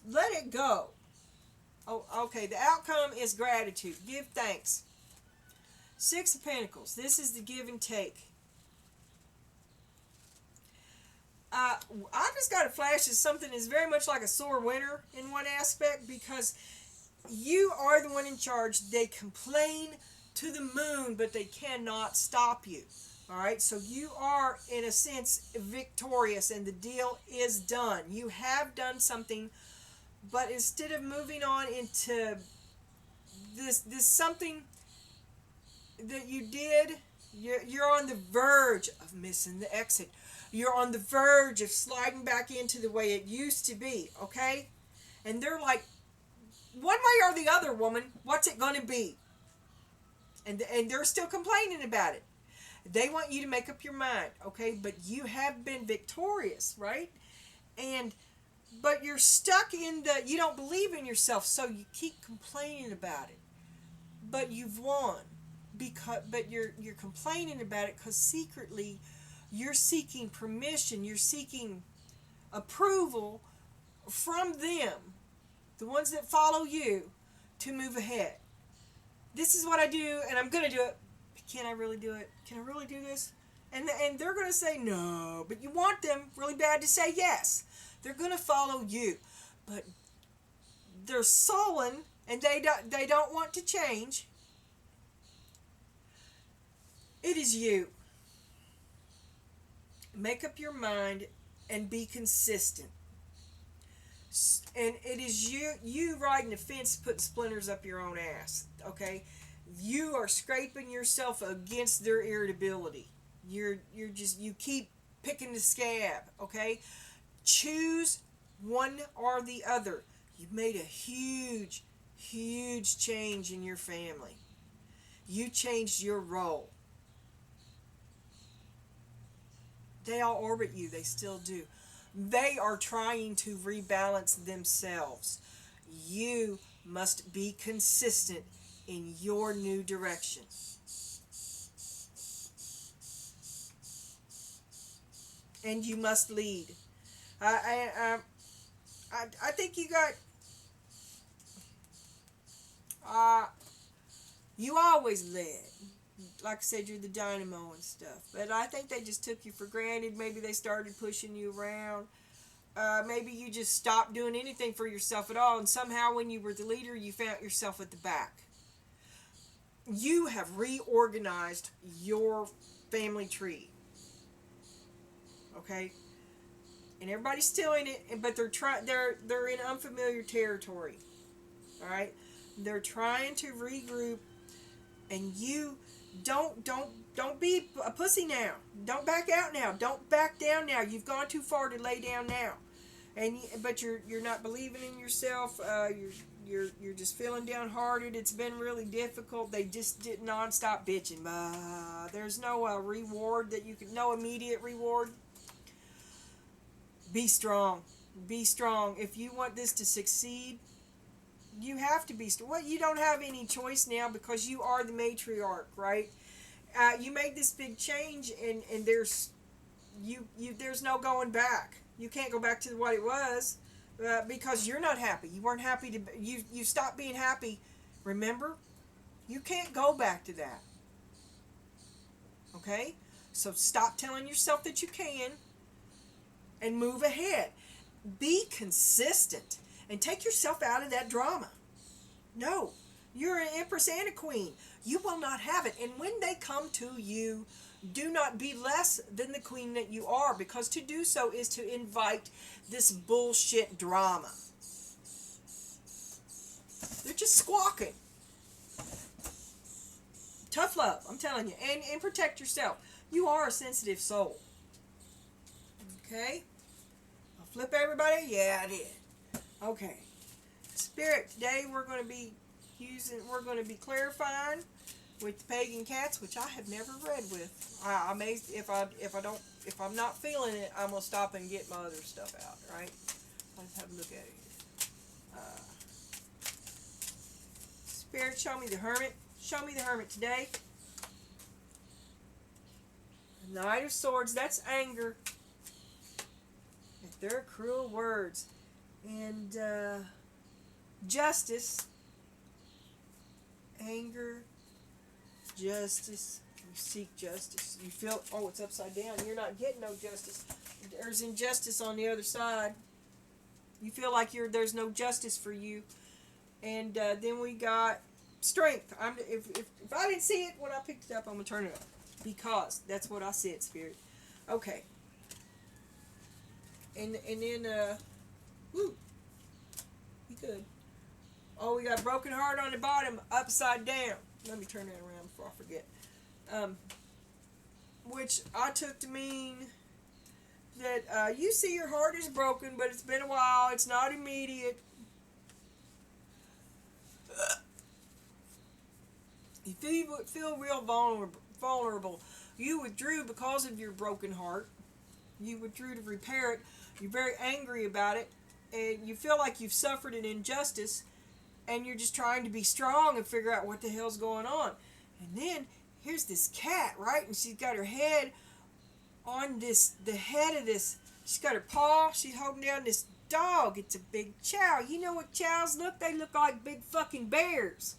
Let it go. Oh, okay. The outcome is gratitude. Give thanks. Six of Pentacles. This is the give and take. I just got a flash of something that's very much like a sore winner in one aspect, because you are the one in charge. They complain to the moon, but they cannot stop you. All right, so you are, in a sense, victorious, and the deal is done. You have done something, but instead of moving on into this something that you did, you're on the verge of missing the exit. You're on the verge of sliding back into the way it used to be, okay? And they're like one way or the other, woman, what's it going to be? And they're still complaining about it. They want you to make up your mind, okay? But you have been victorious, right? And but you're stuck in the, you don't believe in yourself, so you keep complaining about it. But you've won. But you're complaining about it because secretly you're seeking permission, you're seeking approval from them, the ones that follow you, to move ahead. This is what I do, and I'm going to do it. Can I really do it? Can I really do this? And they're going to say no, but you want them really bad to say yes. They're going to follow you, but they're sullen and they don't want to change. It is you. Make up your mind and be consistent. And it is you riding a fence putting splinters up your own ass, okay? You are scraping yourself against their irritability. You keep picking the scab, okay? Choose one or the other. You've made a huge change in your family. You changed your role. They all orbit you. They still do. They are trying to rebalance themselves. You must be consistent in your new direction. And you must lead. I think you got. You always led. Like I said, you're the dynamo and stuff. But I think they just took you for granted. Maybe they started pushing you around. Maybe you just stopped doing anything for yourself at all. And somehow when you were the leader, you found yourself at the back. You have reorganized your family tree. Okay? And everybody's still in it, but they're in unfamiliar territory. All right? They're trying to regroup, and you don't be a pussy now. Don't back out now. Don't back down now. You've gone too far to lay down now. But you're not believing in yourself. You're just feeling downhearted. It's been really difficult. They just did nonstop bitching. There's no reward that you can, no immediate reward. Be strong. Be strong. If you want this to succeed, you have to be strong. Well, you don't have any choice now because you are the matriarch, right? You made this big change, and there's no going back. You can't go back to what it was because you're not happy. You weren't happy to you stopped being happy. Remember, you can't go back to that. Okay, so stop telling yourself that you can, and move ahead. Be consistent and take yourself out of that drama. No, you're an empress and a queen. You will not have it. And when they come to you, do not be less than the queen that you are, because to do so is to invite this bullshit drama. They're just squawking. Tough love, I'm telling you. And protect yourself. You are a sensitive soul. Okay? I'll flip everybody? Yeah, I did. Okay. Spirit, today we're going to be clarifying with the pagan cats, which I have never read with. I may, if I'm not feeling it, I'm gonna stop and get my other stuff out. Right? Let's have a look at it here. Spirit, show me the Hermit. Show me the Hermit today. Knight of Swords. That's anger. If they're cruel words, and justice. Anger, justice. You seek justice. You feel, oh, it's upside down. You're not getting no justice. There's injustice on the other side. You feel like there's no justice for you. And then we got strength. If I didn't see it when I picked it up, I'm going to turn it up. Because that's what I said, Spirit. Okay. And then, woo. Be good. Oh, we got broken heart on the bottom, upside down. Let me turn that around before I forget. Which I took to mean that you see your heart is broken, but it's been a while. It's not immediate. feel real vulnerable. You withdrew because of your broken heart. You withdrew to repair it. You're very angry about it, and you feel like you've suffered an injustice, and you're just trying to be strong and figure out what the hell's going on. And then here's this cat, right? And she's got her head on the head of this. She's got her paw. She's holding down this dog. It's a big chow. You know what chows look? They look like big fucking bears.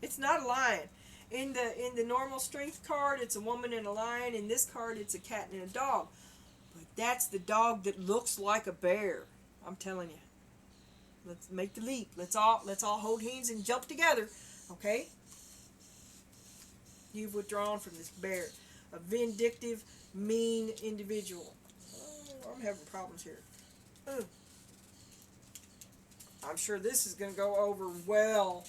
It's not a lion. In the normal strength card, it's a woman and a lion. In this card, it's a cat and a dog. But that's the dog that looks like a bear. I'm telling you. Let's make the leap. Let's all hold hands and jump together. Okay? You've withdrawn from this bear. A vindictive, mean individual. Oh, I'm having problems here. I'm sure this is going to go over well.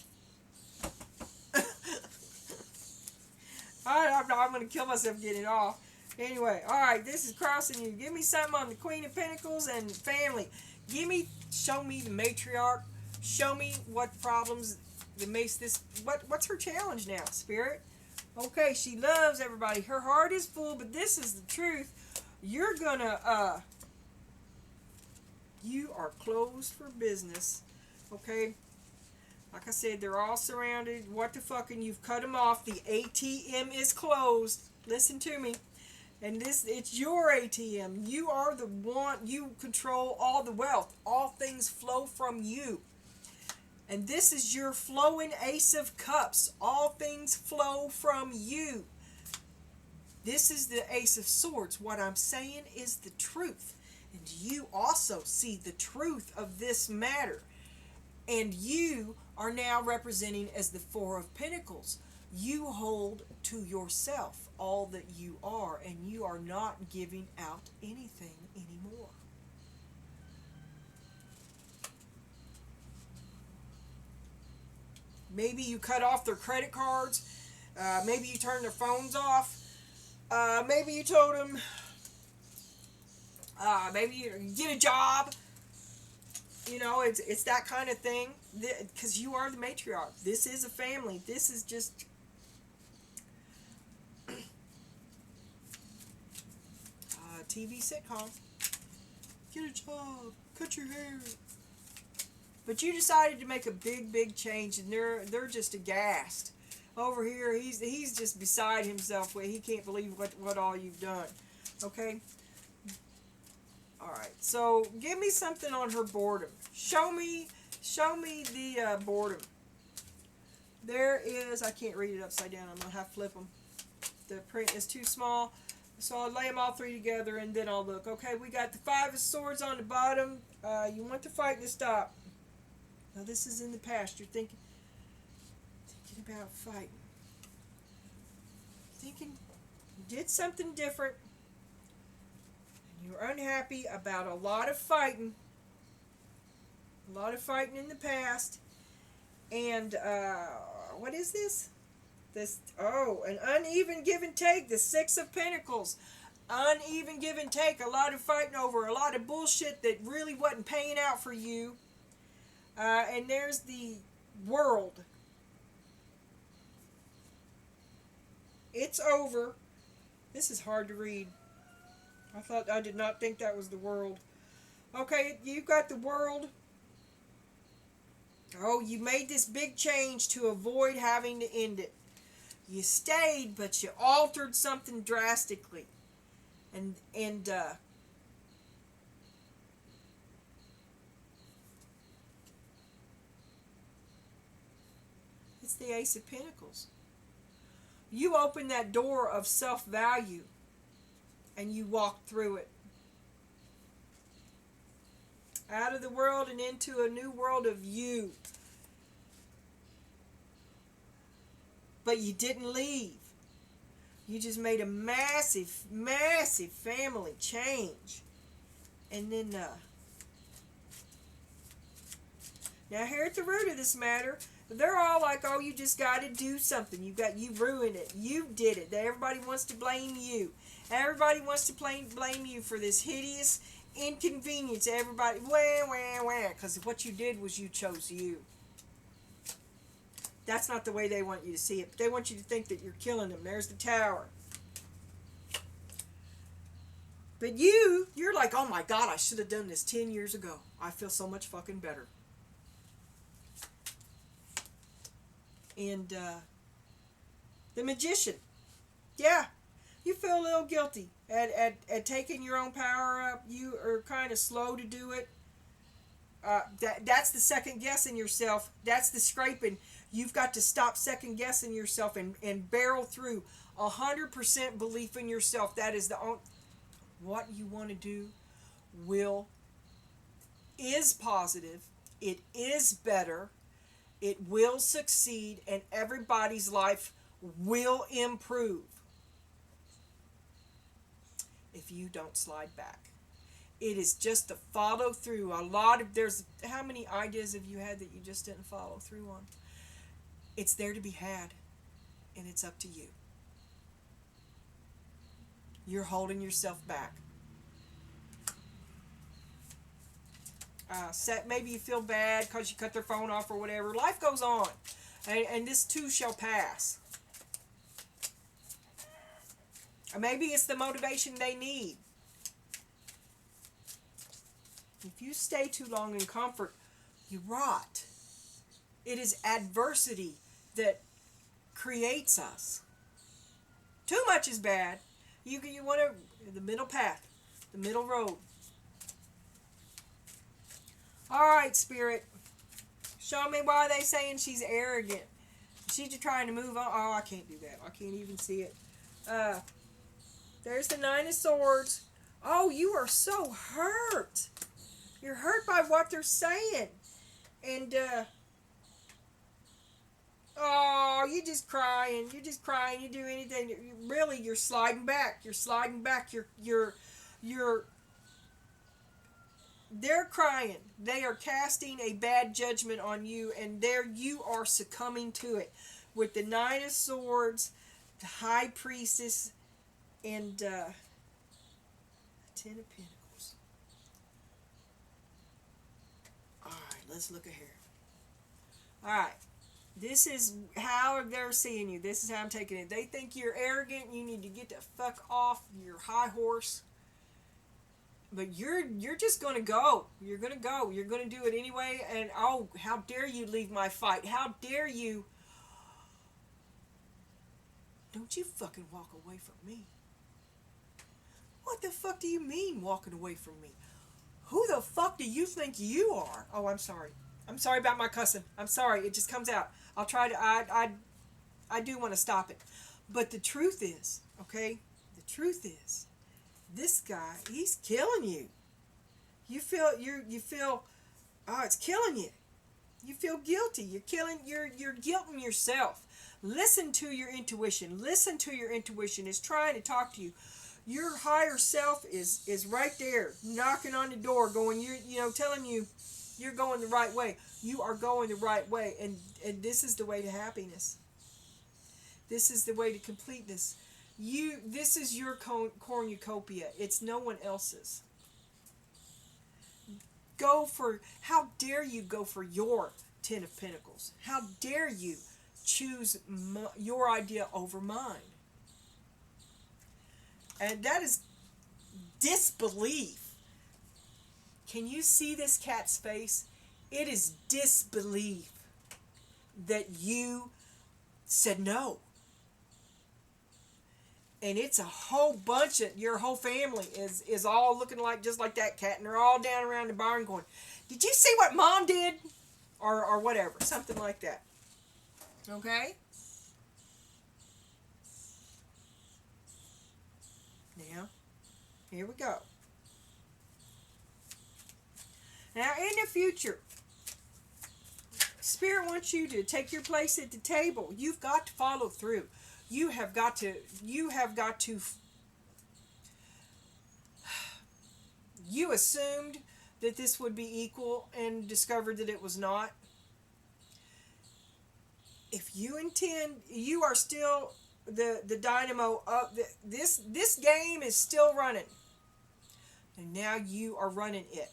I'm going to kill myself getting it off. Anyway, alright, this is crossing you. Give me something on the Queen of Pentacles and family. Show me the matriarch. Show me what problems that makes this, what's her challenge now, Spirit? Okay, she loves everybody. Her heart is full, but this is the truth. You're gonna, you are closed for business. Okay? Like I said, they're all surrounded. What the fuck? And you've cut them off. The ATM is closed. Listen to me. And it's your ATM. You are the one. You control all the wealth. All things flow from you. And this is your flowing Ace of Cups. All things flow from you. This is the Ace of Swords. What I'm saying is the truth. And you also see the truth of this matter. And you are now representing as the Four of Pentacles. You hold to yourself all that you are, and you are not giving out anything anymore. Maybe you cut off their credit cards. Maybe you turned their phones off. Maybe you told them, maybe you get a job. You know, it's that kind of thing. Because you are the matriarch. This is a family. This is just... TV sitcom. Get a job. Cut your hair. But you decided to make a big change, and they're just aghast. Over here, he's just beside himself. He can't believe what all you've done. Okay? Alright, so give me something on her boredom. Show me the boredom. There is, I can't read it upside down. I'm going to have to flip them. The print is too small. So I'll lay them all three together and then I'll look. Okay, we got the Five of Swords on the bottom. You want the fight to stop. Now this is in the past. You're thinking about fighting. Thinking you did something different. And you're unhappy about a lot of fighting. A lot of fighting in the past. And what is this? An uneven give and take. The Six of Pentacles. Uneven give and take. A lot of fighting over a lot of bullshit that really wasn't paying out for you. And there's the World. It's over. This is hard to read. I did not think that was the World. Okay, you've got the World. Oh, you made this big change to avoid having to end it. You stayed, but you altered something drastically. And it's the Ace of Pentacles. You opened that door of self-value, and you walked through it. Out of the world and into a new world of you. But you didn't leave. You just made a massive family change. And then, now here at the root of this matter, they're all like, oh, you just got to do something. You ruined it. You did it. Everybody wants to blame you. Everybody wants to blame you for this hideous inconvenience everybody. Wah, wah, wah. Because what you did was you chose you. That's not the way they want you to see it. They want you to think that you're killing them. There's the tower. But you're like, oh my God, I should have done this 10 years ago. I feel so much fucking better. And the magician. Yeah, you feel a little guilty at taking your own power up. You are kind of slow to do it. That's the second guessing yourself. That's the scraping. You've got to stop second guessing yourself and barrel through 100% belief in yourself. That is the only, what you want to do is positive. It is better. It will succeed, and everybody's life will improve if you don't slide back. It is just a follow through. There's, how many ideas have you had that you just didn't follow through on? It's there to be had, and it's up to you. You're holding yourself back. Maybe you feel bad because you cut their phone off or whatever. Life goes on, and this too shall pass. Or maybe it's the motivation they need. If you stay too long in comfort, you rot. It is adversity that creates us. Too much is bad. You want to, the middle path, the middle road. All right, Spirit. Show me why they saying she's arrogant. She's just trying to move on. Oh, I can't do that. I can't even see it. There's the Nine of Swords. Oh, you are so hurt. You're hurt by what they're saying. And, oh, you're just crying. You're just crying. You do anything. Really, you're sliding back. You're sliding back. They're crying. They are casting a bad judgment on you, and you are succumbing to it. With the Nine of Swords, the High Priestess, and the Ten of Pentacles. Alright, let's look at here. Alright. This is how they're seeing you. This is how I'm taking it. They think you're arrogant. You need to get the fuck off your high horse. But you're just going to go. You're going to go. You're going to do it anyway. And oh, how dare you leave my fight. How dare you. Don't you fucking walk away from me. What the fuck do you mean walking away from me? Who the fuck do you think you are? Oh, I'm sorry. I'm sorry about my cussing. I'm sorry. It just comes out. I'll try to, I do want to stop it. But the truth is, okay? The truth is, this guy, he's killing you. You feel, oh, it's killing you. You feel guilty. You're guilting yourself. Listen to your intuition. Listen to your intuition. It's trying to talk to you. Your higher self is right there, knocking on the door, going, telling you you're going the right way. You are going the right way, and this is the way to happiness. This is the way to completeness. This is your cornucopia. It's no one else's. How dare you go for your Ten of Pentacles? How dare you choose your idea over mine? And that is disbelief. Can you see this cat's face? It is disbelief that you said no. And it's a whole bunch of, your whole family is all looking like just like that cat, and they're all down around the barn going, did you see what Mom did? Or whatever, something like that. Okay? Now, here we go. Now, in the future, Spirit wants you to take your place at the table. You've got to follow through. You have got to, you assumed that this would be equal and discovered that it was not. If you intend, you are still the dynamo of this game is still running. and now you are running it.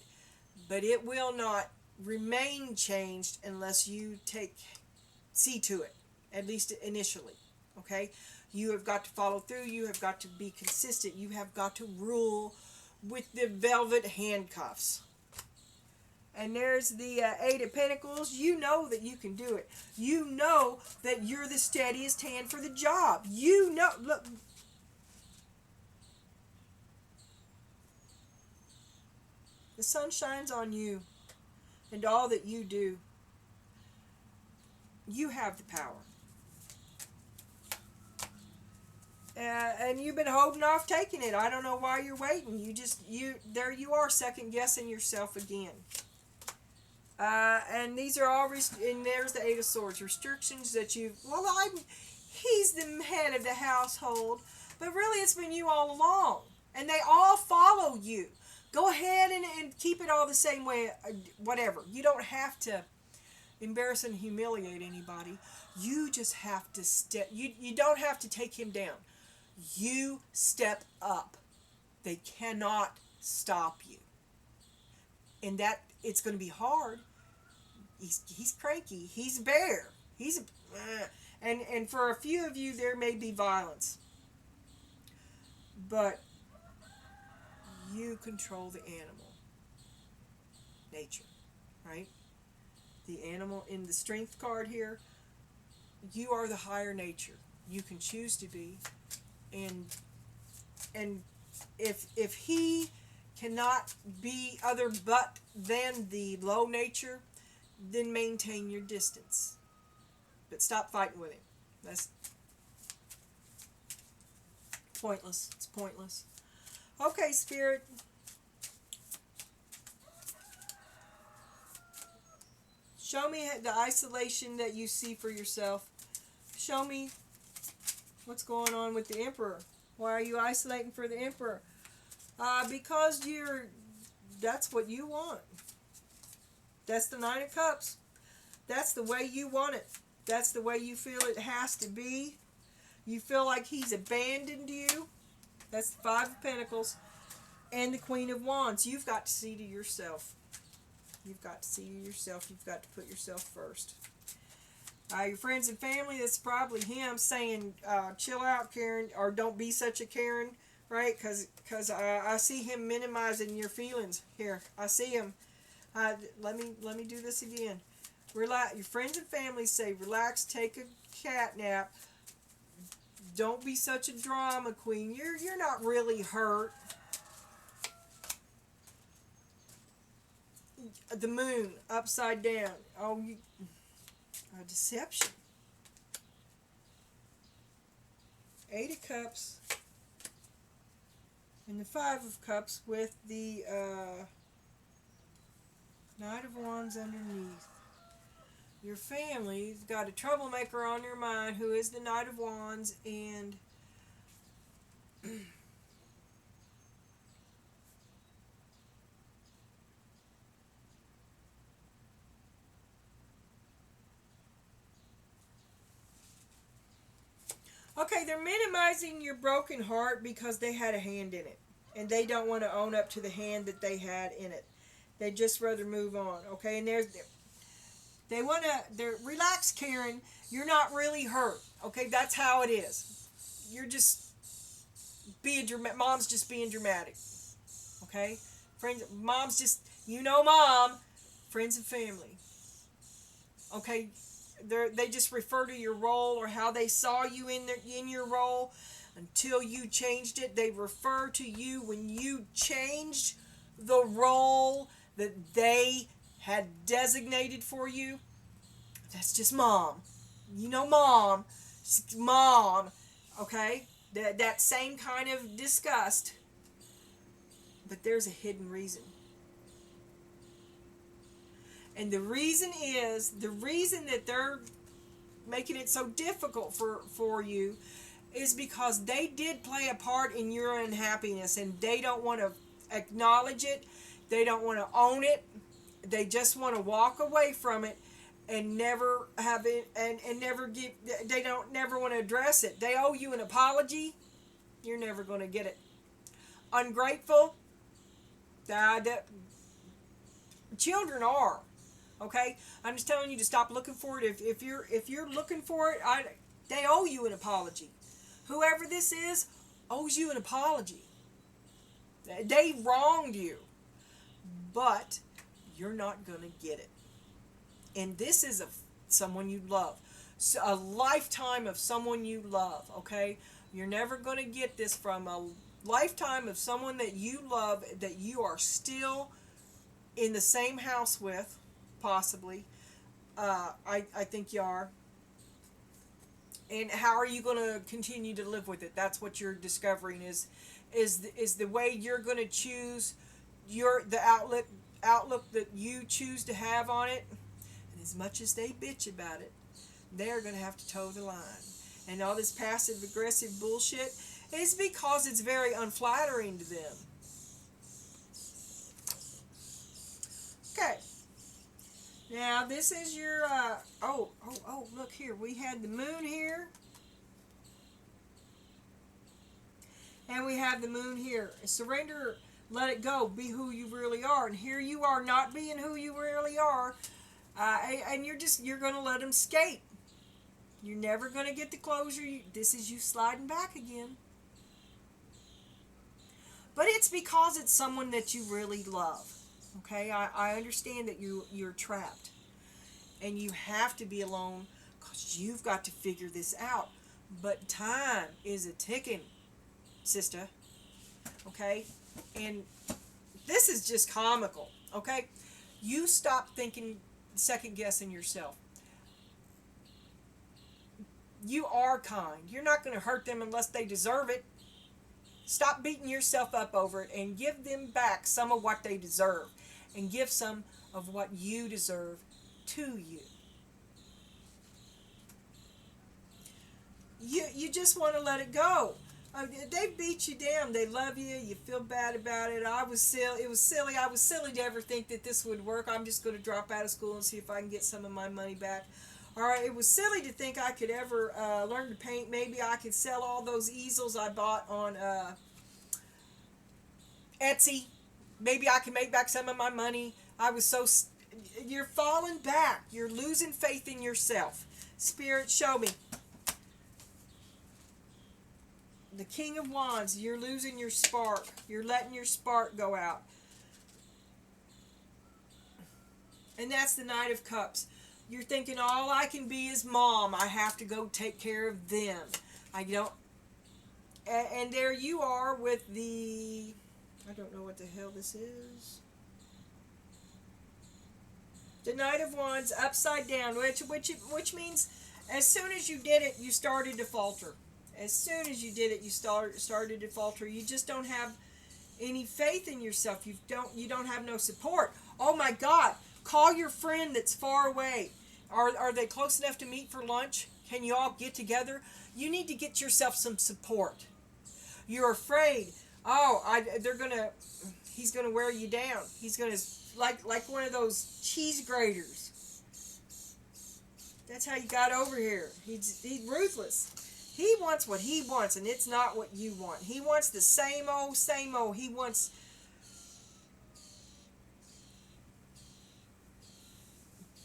But it will not remain changed unless you see to it, at least initially. Okay? You have got to follow through. You have got to be consistent. You have got to rule with the velvet handcuffs. And there's the Eight of Pentacles. You know that you can do it. You know that you're the steadiest hand for the job. You know, look. The sun shines on you and all that you do. You have the power. And you've been holding off taking it. I don't know why you're waiting. There you are, second guessing yourself again. And these are all, and there's the Eight of Swords. Restrictions that he's the head of the household, but really it's been you all along. And they all follow you. Go ahead and keep it all the same way, whatever. You don't have to embarrass and humiliate anybody. You just have to you don't have to take him down. You step up. They cannot stop you. And that it's going to be hard. He's cranky. He's a bear. And for a few of you there may be violence. But you control the animal. Nature, right? The animal in the strength card here, you are the higher nature. You can choose to be. And if he cannot be other but than the low nature, then maintain your distance. But stop fighting with him. That's pointless. It's pointless. Okay, Spirit. Show me the isolation that you see for yourself. Show me what's going on with the Emperor. Why are you isolating for the Emperor? Because that's what you want. That's the Nine of Cups. That's the way you want it. That's the way you feel it has to be. You feel like he's abandoned you. That's the Five of Pentacles and the Queen of Wands. You've got to see to yourself. You've got to see to yourself. You've got to put yourself first. Your friends and family, that's probably him saying, chill out, Karen, or don't be such a Karen, right? Because I see him minimizing your feelings here. I see him. Let me do this again. Relax. Your friends and family say, relax, take a cat nap. Don't be such a drama queen. You're not really hurt. The moon upside down. Oh, a deception. Eight of Cups and the Five of Cups with the Knight of Wands underneath. Your family's got a troublemaker on your mind who is the Knight of Wands, and okay, they're minimizing your broken heart because they had a hand in it. And they don't want to own up to the hand that they had in it. They just rather move on. Okay, and they're relax, Karen. You're not really hurt. Okay, that's how it is. You're just being dramatic. Mom's just being dramatic. Okay? Friends, mom's just, mom. Friends and family. Okay? They just refer to your role or how they saw you in your role until you changed it. They refer to you when you changed the role that they had designated for you. That's just mom. Mom. Mom. Okay? That same kind of disgust. But there's a hidden reason. And the reason that they're making it so difficult for you is because they did play a part in your unhappiness, and they don't want to acknowledge it. They don't want to own it. They just want to walk away from it and never have it, and never give. They don't never want to address it. They owe you an apology. You're never going to get it. Ungrateful. The children are. Okay, I'm just telling you to stop looking for it. If you're looking for it, they owe you an apology. Whoever this is owes you an apology. They wronged you, but you're not gonna get it. And this is someone you love, a lifetime of someone you love. Okay, you're never gonna get this from a lifetime of someone that you love, that you are still in the same house with, possibly. I think you are. And how are you going to continue to live with it? That's what you're discovering is the way you're going to choose the outlook that you choose to have on it. And as much as they bitch about it, they're going to have to toe the line. And all this passive aggressive bullshit is because it's very unflattering to them. Okay. Now this is your look here. We had the moon here. And we have the moon here. Surrender, let it go, be who you really are. And here you are not being who you really are. And you're going to let them skate. You're never going to get the closure. This is you sliding back again. But it's because it's someone that you really love. Okay, I understand that you're trapped. And you have to be alone because you've got to figure this out. But time is a ticking, sister. Okay? And this is just comical. Okay? You stop thinking, second guessing yourself. You are kind. You're not going to hurt them unless they deserve it. Stop beating yourself up over it and give them back some of what they deserve. And give some of what you deserve to you. You just want to let it go. They beat you down. They love you. You feel bad about it. It was silly. I was silly to ever think that this would work. I'm just going to drop out of school and see if I can get some of my money back. All right. It was silly to think I could ever learn to paint. Maybe I could sell all those easels I bought on Etsy. Maybe I can make back some of my money. You're falling back. You're losing faith in yourself. Spirit, show me. The King of Wands, you're losing your spark. You're letting your spark go out. And that's the Knight of Cups. You're thinking, all I can be is mom. I have to go take care of them. I don't. And there you are with the... I don't know what the hell this is. The Knight of Wands upside down, which means as soon as you did it, you started to falter. As soon as you did it, you started to falter. You just don't have any faith in yourself. You don't have no support. Oh my God! Call your friend that's far away. Are they close enough to meet for lunch? Can you all get together? You need to get yourself some support. You're afraid. He's gonna wear you down. He's gonna like one of those cheese graters. That's how you got over here. He's ruthless. He wants what he wants, and it's not what you want. He wants the same old, same old. He wants.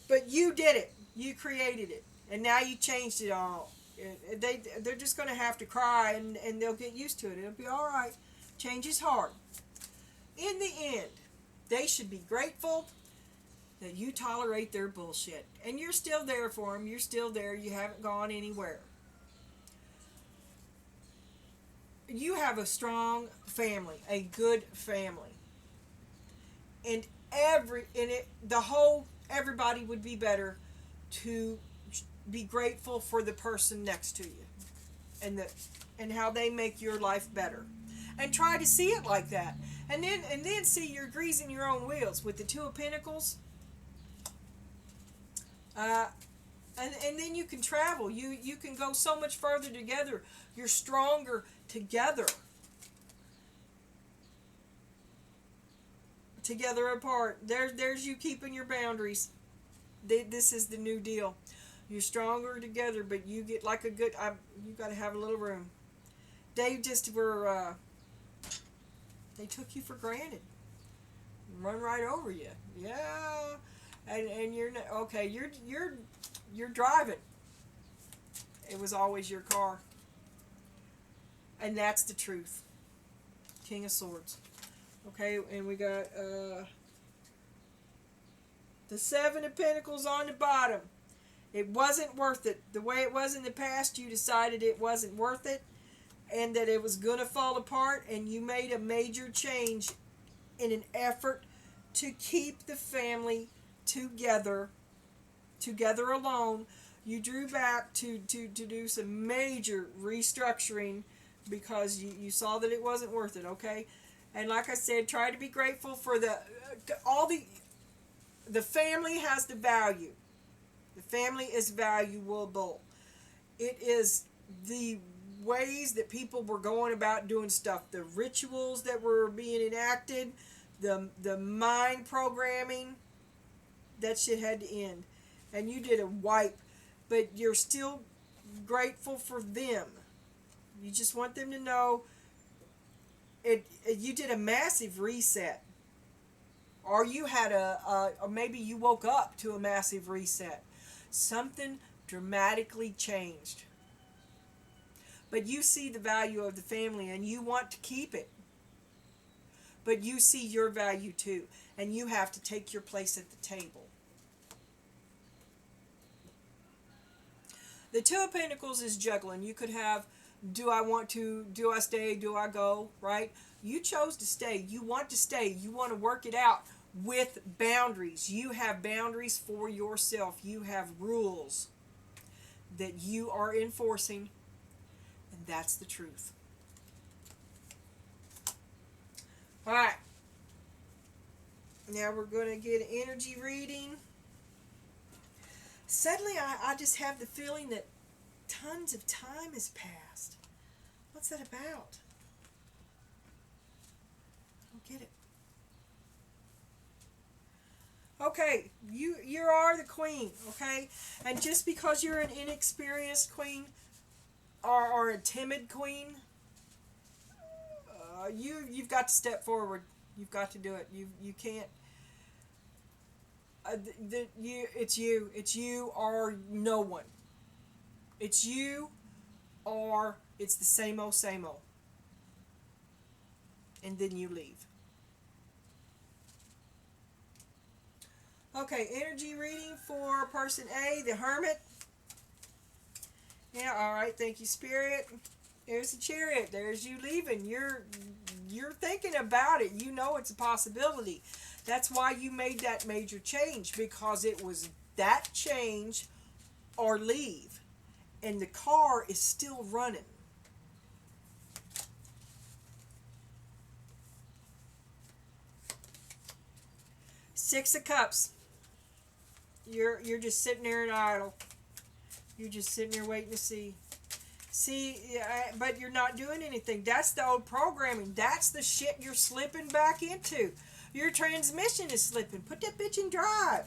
But you did it. You created it, and now you changed it all. They're just gonna have to cry, and they'll get used to it. It'll be all right. Change is hard. In the end, they should be grateful that you tolerate their bullshit. And you're still there for them. You're still there. You haven't gone anywhere. You have a strong family, a good family. And everybody would be better to be grateful for the person next to you and how they make your life better. And try to see it like that. And then see you're greasing your own wheels with the Two of Pentacles. And then you can travel. You can go so much further together. You're stronger together. Together apart. There's you keeping your boundaries. This is the new deal. You're stronger together, but you get like a good... you got to have a little room. They just were... they took you for granted. run right over you. Yeah, and you're okay. You're driving. It was always your car, and that's the truth. King of Swords. Okay, and we got the Seven of Pentacles on the bottom. It wasn't worth it. The way it was in the past, you decided it wasn't worth it and that it was going to fall apart, and you made a major change in an effort to keep the family together alone. You drew back to do some major restructuring because you saw that it wasn't worth it, okay? And like I said, try to be grateful for the family has the value. The family is valuable. It is the ways that people were going about doing stuff, the rituals that were being enacted, the mind programming, that shit had to end. And you did a wipe, but you're still grateful for them. You just want them to know you did a massive reset. Or you had or maybe you woke up to a massive reset. Something dramatically changed. But you see the value of the family and you want to keep it. But you see your value too. And you have to take your place at the table. The Two of Pentacles is juggling. You could have, do I stay, do I go, right? You chose to stay. You want to stay. You want to work it out with boundaries. You have boundaries for yourself. You have rules that you are enforcing, and that's the truth. All right. Now we're going to get an energy reading. Suddenly, I just have the feeling that tons of time has passed. What's that about? I don't get it. Okay, you are the queen, okay? And just because you're an inexperienced queen or a timid queen, you've got to step forward. You've got to do it. You can't. It's you or no one. It's you or it's the same old, and then you leave. Okay, energy reading for person A, the Hermit. Yeah, all right, thank you, Spirit. There's the Chariot. There's you leaving. You're thinking about it. You know it's a possibility. That's why you made that major change, because it was that change or leave. And the car is still running. Six of Cups. You're just sitting there and idle. You're just sitting there waiting to see. But you're not doing anything. That's the old programming. That's the shit you're slipping back into. Your transmission is slipping. Put that bitch in drive.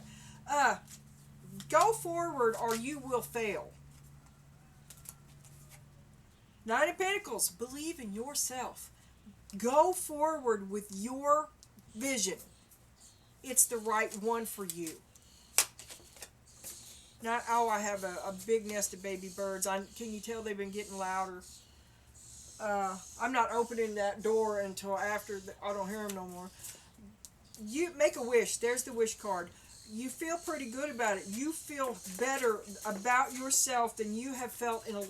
Go forward or you will fail. Nine of Pentacles. Believe in yourself. Go forward with your vision. It's the right one for you. Not, I have a big nest of baby birds. Can you tell they've been getting louder? I'm not opening that door until after I don't hear them no more. You make a wish. There's the wish card. You feel pretty good about it. You feel better about yourself than you have felt in a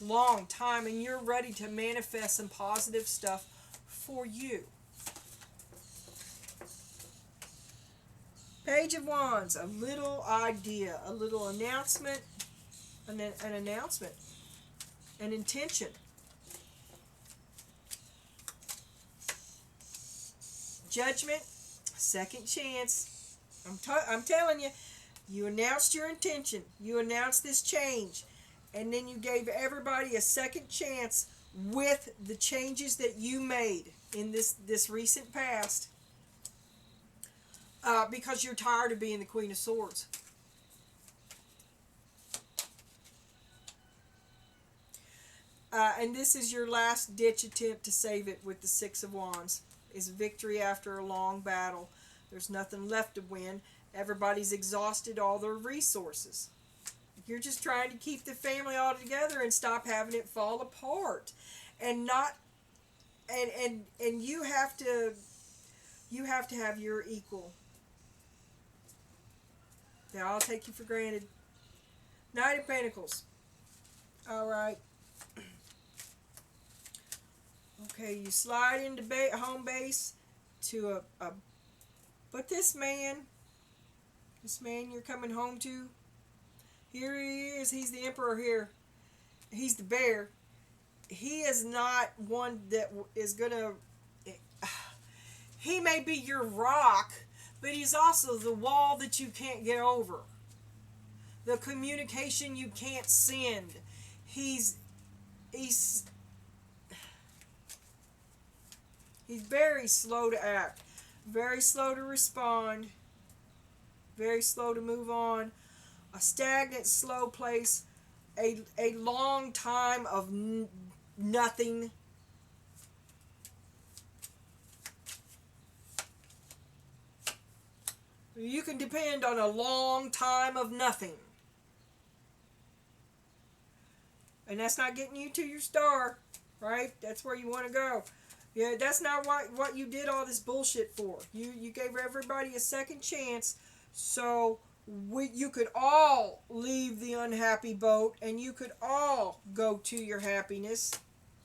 long time, and you're ready to manifest some positive stuff for you. Page of Wands, a little idea, a little announcement, an announcement, an intention. Judgment, second chance. I'm telling you, you announced your intention. You announced this change. And then you gave everybody a second chance with the changes that you made in this recent past. Because you're tired of being the Queen of Swords. And this is your last ditch attempt to save it with the Six of Wands. is victory after a long battle. There's nothing left to win. Everybody's exhausted all their resources. You're just trying to keep the family all together and stop having it fall apart. And not and you have to have your equal. They all take you for granted. Knight of Pentacles. All right. Okay, you slide into home base to a but this man you're coming home to, here he is. He's the emperor here. He's the bear. He is not one that is gonna. He may be your rock, but he's also the wall that you can't get over. The communication you can't send. He's very slow to act, very slow to respond, very slow to move on. A stagnant, slow place, a long time of nothing. You can depend on a long time of nothing. And that's not getting you to your star, right? That's where you want to go. Yeah, that's not what you did all this bullshit for. You gave everybody a second chance, so you could all leave the unhappy boat and you could all go to your happiness.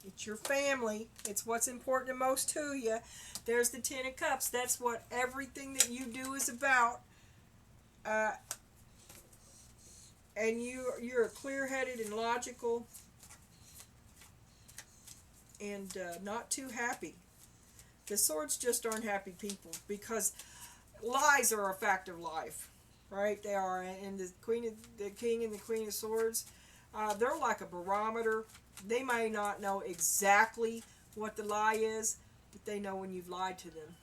It's your family. It's what's important most to you. There's the Ten of Cups. That's what everything that you do is about. And you're clear-headed and logical and not too happy. The Swords just aren't happy people because lies are a fact of life, right? They are. And the King and the Queen of Swords, they're like a barometer. They may not know exactly what the lie is, but they know when you've lied to them.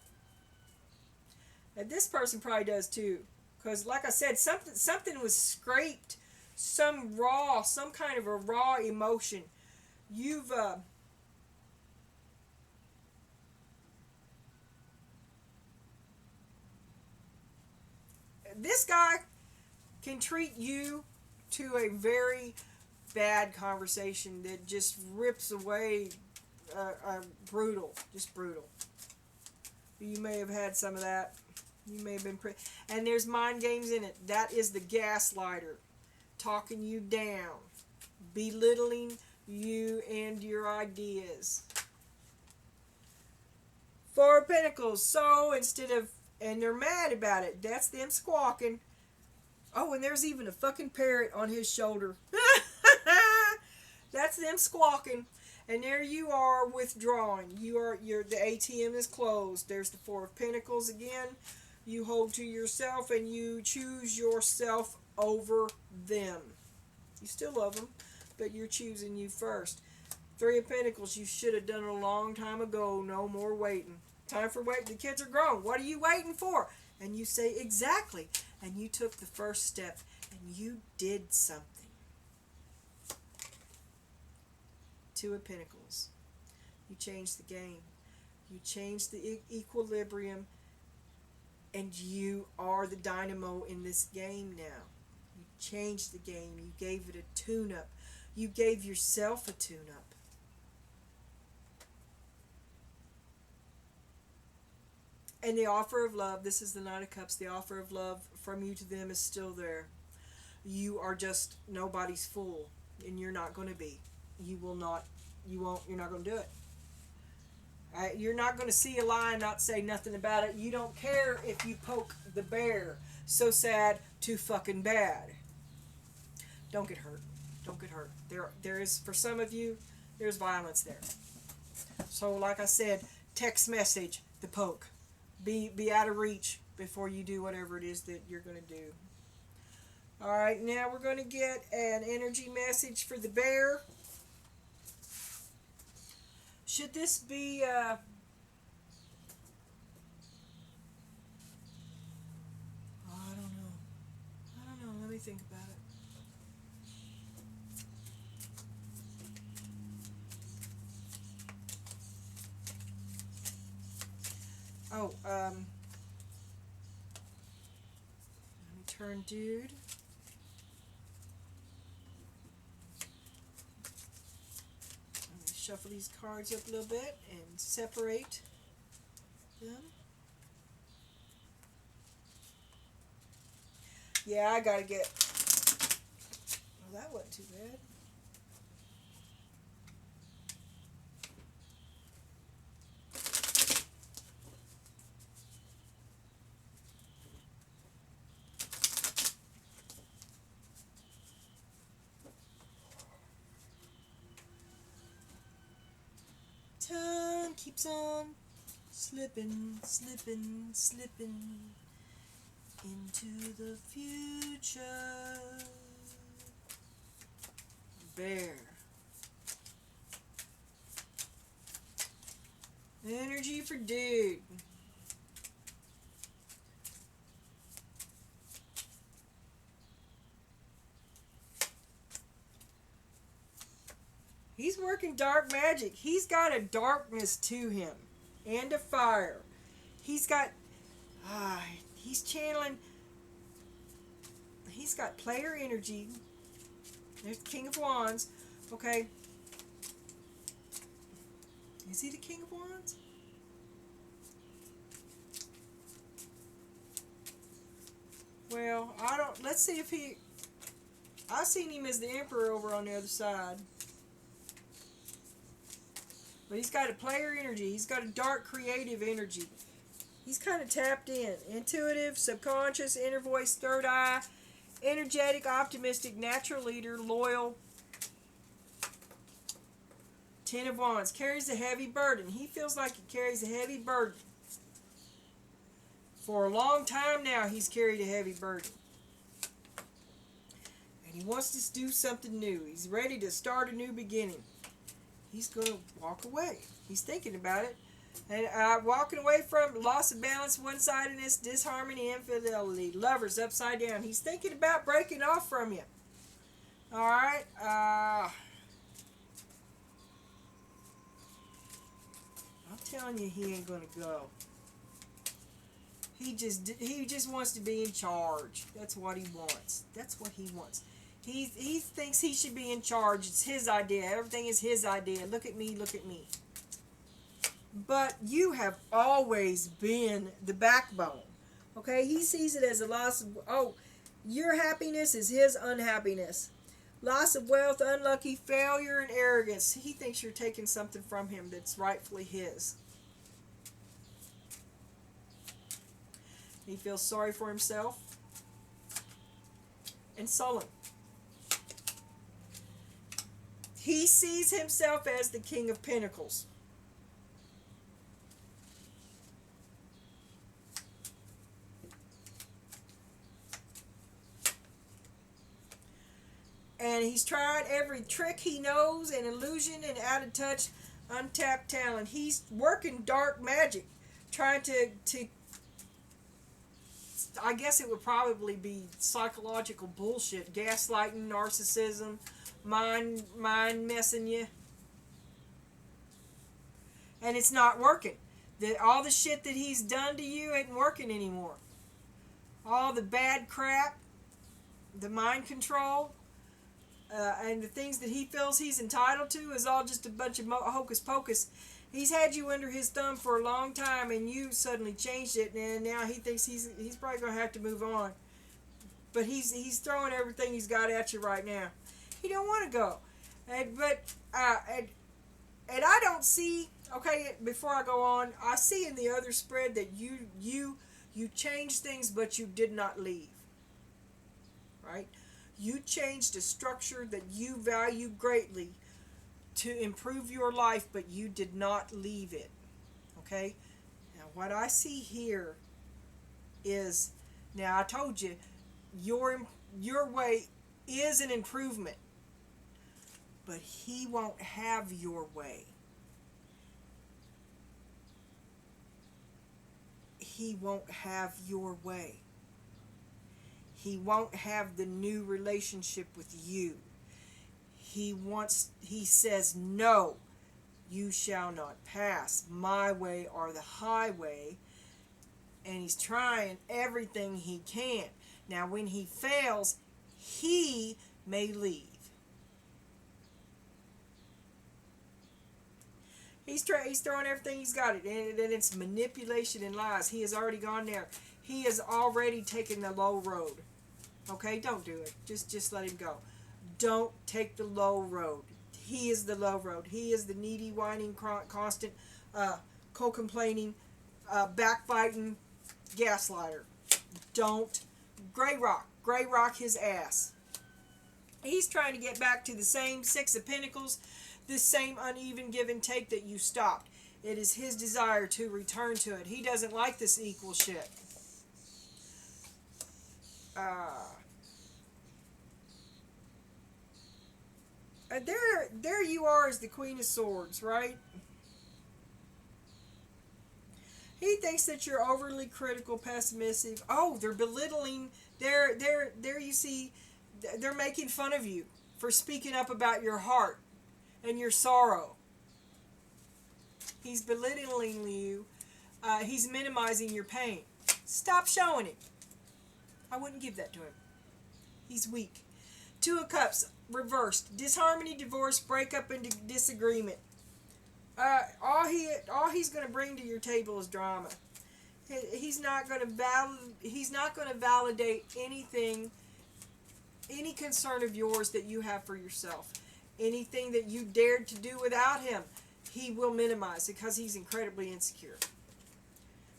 And this person probably does too, because like I said, something was scraped, some kind of a raw emotion. You've this guy can treat you to a very bad conversation that just rips away brutal. You may have had some of that. You may have been and there's mind games in it. That is the gaslighter, talking you down, belittling you and your ideas. Four of Pentacles. So instead of, and they're mad about it. That's them squawking. Oh, and there's even a fucking parrot on his shoulder. That's them squawking. And there you are withdrawing. You're the ATM is closed. There's the Four of Pentacles again. You hold to yourself and you choose yourself over them. You still love them, but you're choosing you first. Three of Pentacles. You should have done it a long time ago. No more waiting. Time for waiting. The kids are grown. What are you waiting for? And you say, exactly. And you took the first step and you did something. Two of Pentacles. You changed the game. You changed the equilibrium. And you are the dynamo in this game now. You changed the game. You gave it a tune-up. You gave yourself a tune-up. And the offer of love, this is the Knight of Cups, the offer of love from you to them is still there. You are just nobody's fool, and you're not going to be. You're not going to do it. You're not going to see a lie and not say nothing about it. You don't care if you poke the bear. So sad, too fucking bad. Don't get hurt. Don't get hurt. There is, for some of you, there's violence there. So like I said, text message the poke. Be out of reach before you do whatever it is that you're going to do. Alright, now we're going to get an energy message for the bear. Should this be I don't know. Let me think about it. Oh, let me turn, dude. Let me shuffle these cards up a little bit and separate them. Yeah, I gotta get. Well, that wasn't too bad. Time keeps on slipping, slipping, slipping into the future. Bear. Energy for dude. He's working dark magic. He's got a darkness to him and a fire. He's got, he's channeling, he's got player energy. There's the King of Wands. Okay. Is he the King of Wands? Well, I don't, let's see if he, I've seen him as the Emperor over on the other side. But he's got a player energy. He's got a dark creative energy. He's kind of tapped in. Intuitive, subconscious, inner voice, third eye, energetic, optimistic, natural leader, loyal. Ten of Wands. Carries a heavy burden. He feels like he carries a heavy burden. For a long time now, he's carried a heavy burden. And he wants to do something new. He's ready to start a new beginning. He's going to walk away. He's thinking about it. And walking away from loss of balance, one-sidedness, disharmony, infidelity. Lovers upside down. He's thinking about breaking off from you. Alright. I'm telling you, he ain't going to go. He just wants to be in charge. That's what he wants. That's what he wants. He thinks he should be in charge. It's his idea. Everything is his idea. Look at me, look at me. But you have always been the backbone. Okay? He sees it as a loss of, your happiness is his unhappiness. Loss of wealth, unlucky, failure, and arrogance. He thinks you're taking something from him that's rightfully his. He feels sorry for himself and sullen. He sees himself as the King of Pentacles. And he's tried every trick he knows, and illusion and out of touch, untapped talent. He's working dark magic, trying to I guess it would probably be psychological bullshit, gaslighting, narcissism, mind messing you. And it's not working. All the shit that he's done to you ain't working anymore. All the bad crap, the mind control, and the things that he feels he's entitled to is all just a bunch of hocus pocus. He's had you under his thumb for a long time, and you suddenly changed it, and now he thinks he's probably going to have to move on. But he's throwing everything he's got at you right now. He don't want to go. And I don't see, okay, before I go on, I see in the other spread that you changed things, but you did not leave. Right? You changed a structure that you value greatly to improve your life, but you did not leave it. Okay? Now what I see here is, now I told you, your way is an improvement, but he won't have your way. He won't have your way. He won't have the new relationship with you. He says, no, you shall not pass. My way or the highway. and he's trying everything he can. Now, when he fails, he may leave. He's throwing everything he's got, and it's manipulation and lies. He has already gone there. He has already taken the low road. Okay, don't do it. Just let him go. Don't take the low road. He is the low road. He is the needy, whining, constant, co-complaining, backbiting gaslighter. Don't. Gray rock his ass. He's trying to get back to the same Six of Pentacles, this same uneven give and take that you stopped. It is his desire to return to it. He doesn't like this equal shit. There you are as the Queen of Swords, right? He thinks that you're overly critical, pessimistic. Oh, they're belittling. There you see, they're making fun of you for speaking up about your heart and your sorrow. He's belittling you. He's minimizing your pain. Stop showing it. I wouldn't give that to him. He's weak. Two of Cups, reversed. Disharmony, divorce, breakup, and disagreement. All he's going to bring to your table is drama. He's not going to validate anything, any concern of yours that you have for yourself. Anything that you dared to do without him, he will minimize because he's incredibly insecure.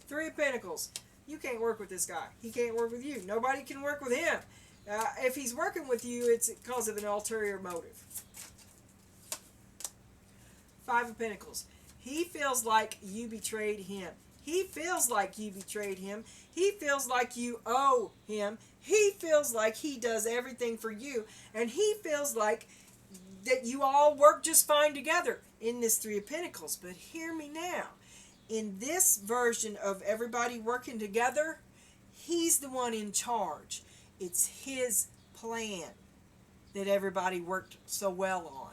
Three of Pentacles. You can't work with this guy. He can't work with you. Nobody can work with him. If he's working with you, it's because of an ulterior motive. Five of Pentacles. He feels like you betrayed him. He feels like you betrayed him. He feels like you owe him. He feels like he does everything for you. And he feels like that you all work just fine together in this Three of Pentacles. But hear me now. In this version of everybody working together, he's the one in charge. It's his plan that everybody worked so well on.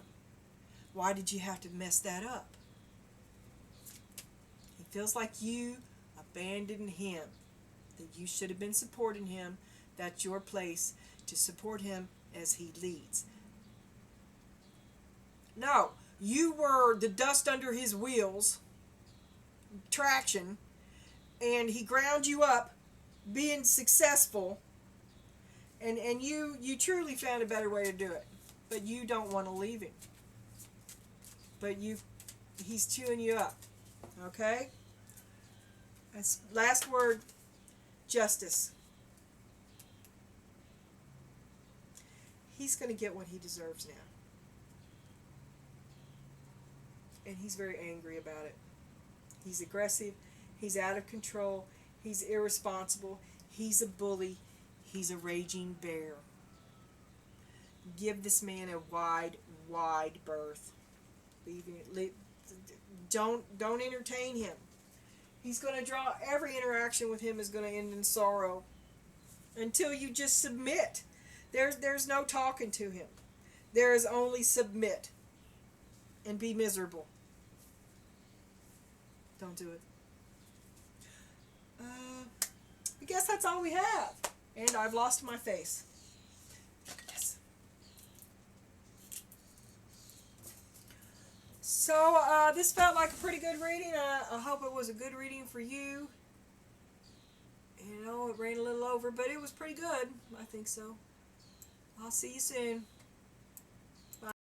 Why did you have to mess that up? He feels like you abandoned him, that you should have been supporting him. That's your place to support him as he leads. No, you were the dust under his wheels, traction, and he ground you up being successful, and you truly found a better way to do it, but you don't want to leave him. But he's chewing you up. Okay? That's last word, justice. He's going to get what he deserves now. And he's very angry about it. He's aggressive. He's out of control. He's irresponsible. He's a bully. He's a raging bear. Give this man a wide, wide berth. Don't entertain him. He's going to draw, every interaction with him is going to end in sorrow until you just submit. There's no talking to him. There is only submit and be miserable. Don't do it. I guess that's all we have. And I've lost my face. Yes. So this felt like a pretty good reading. I hope it was a good reading for you. You know, it ran a little over, but it was pretty good. I think so. I'll see you soon.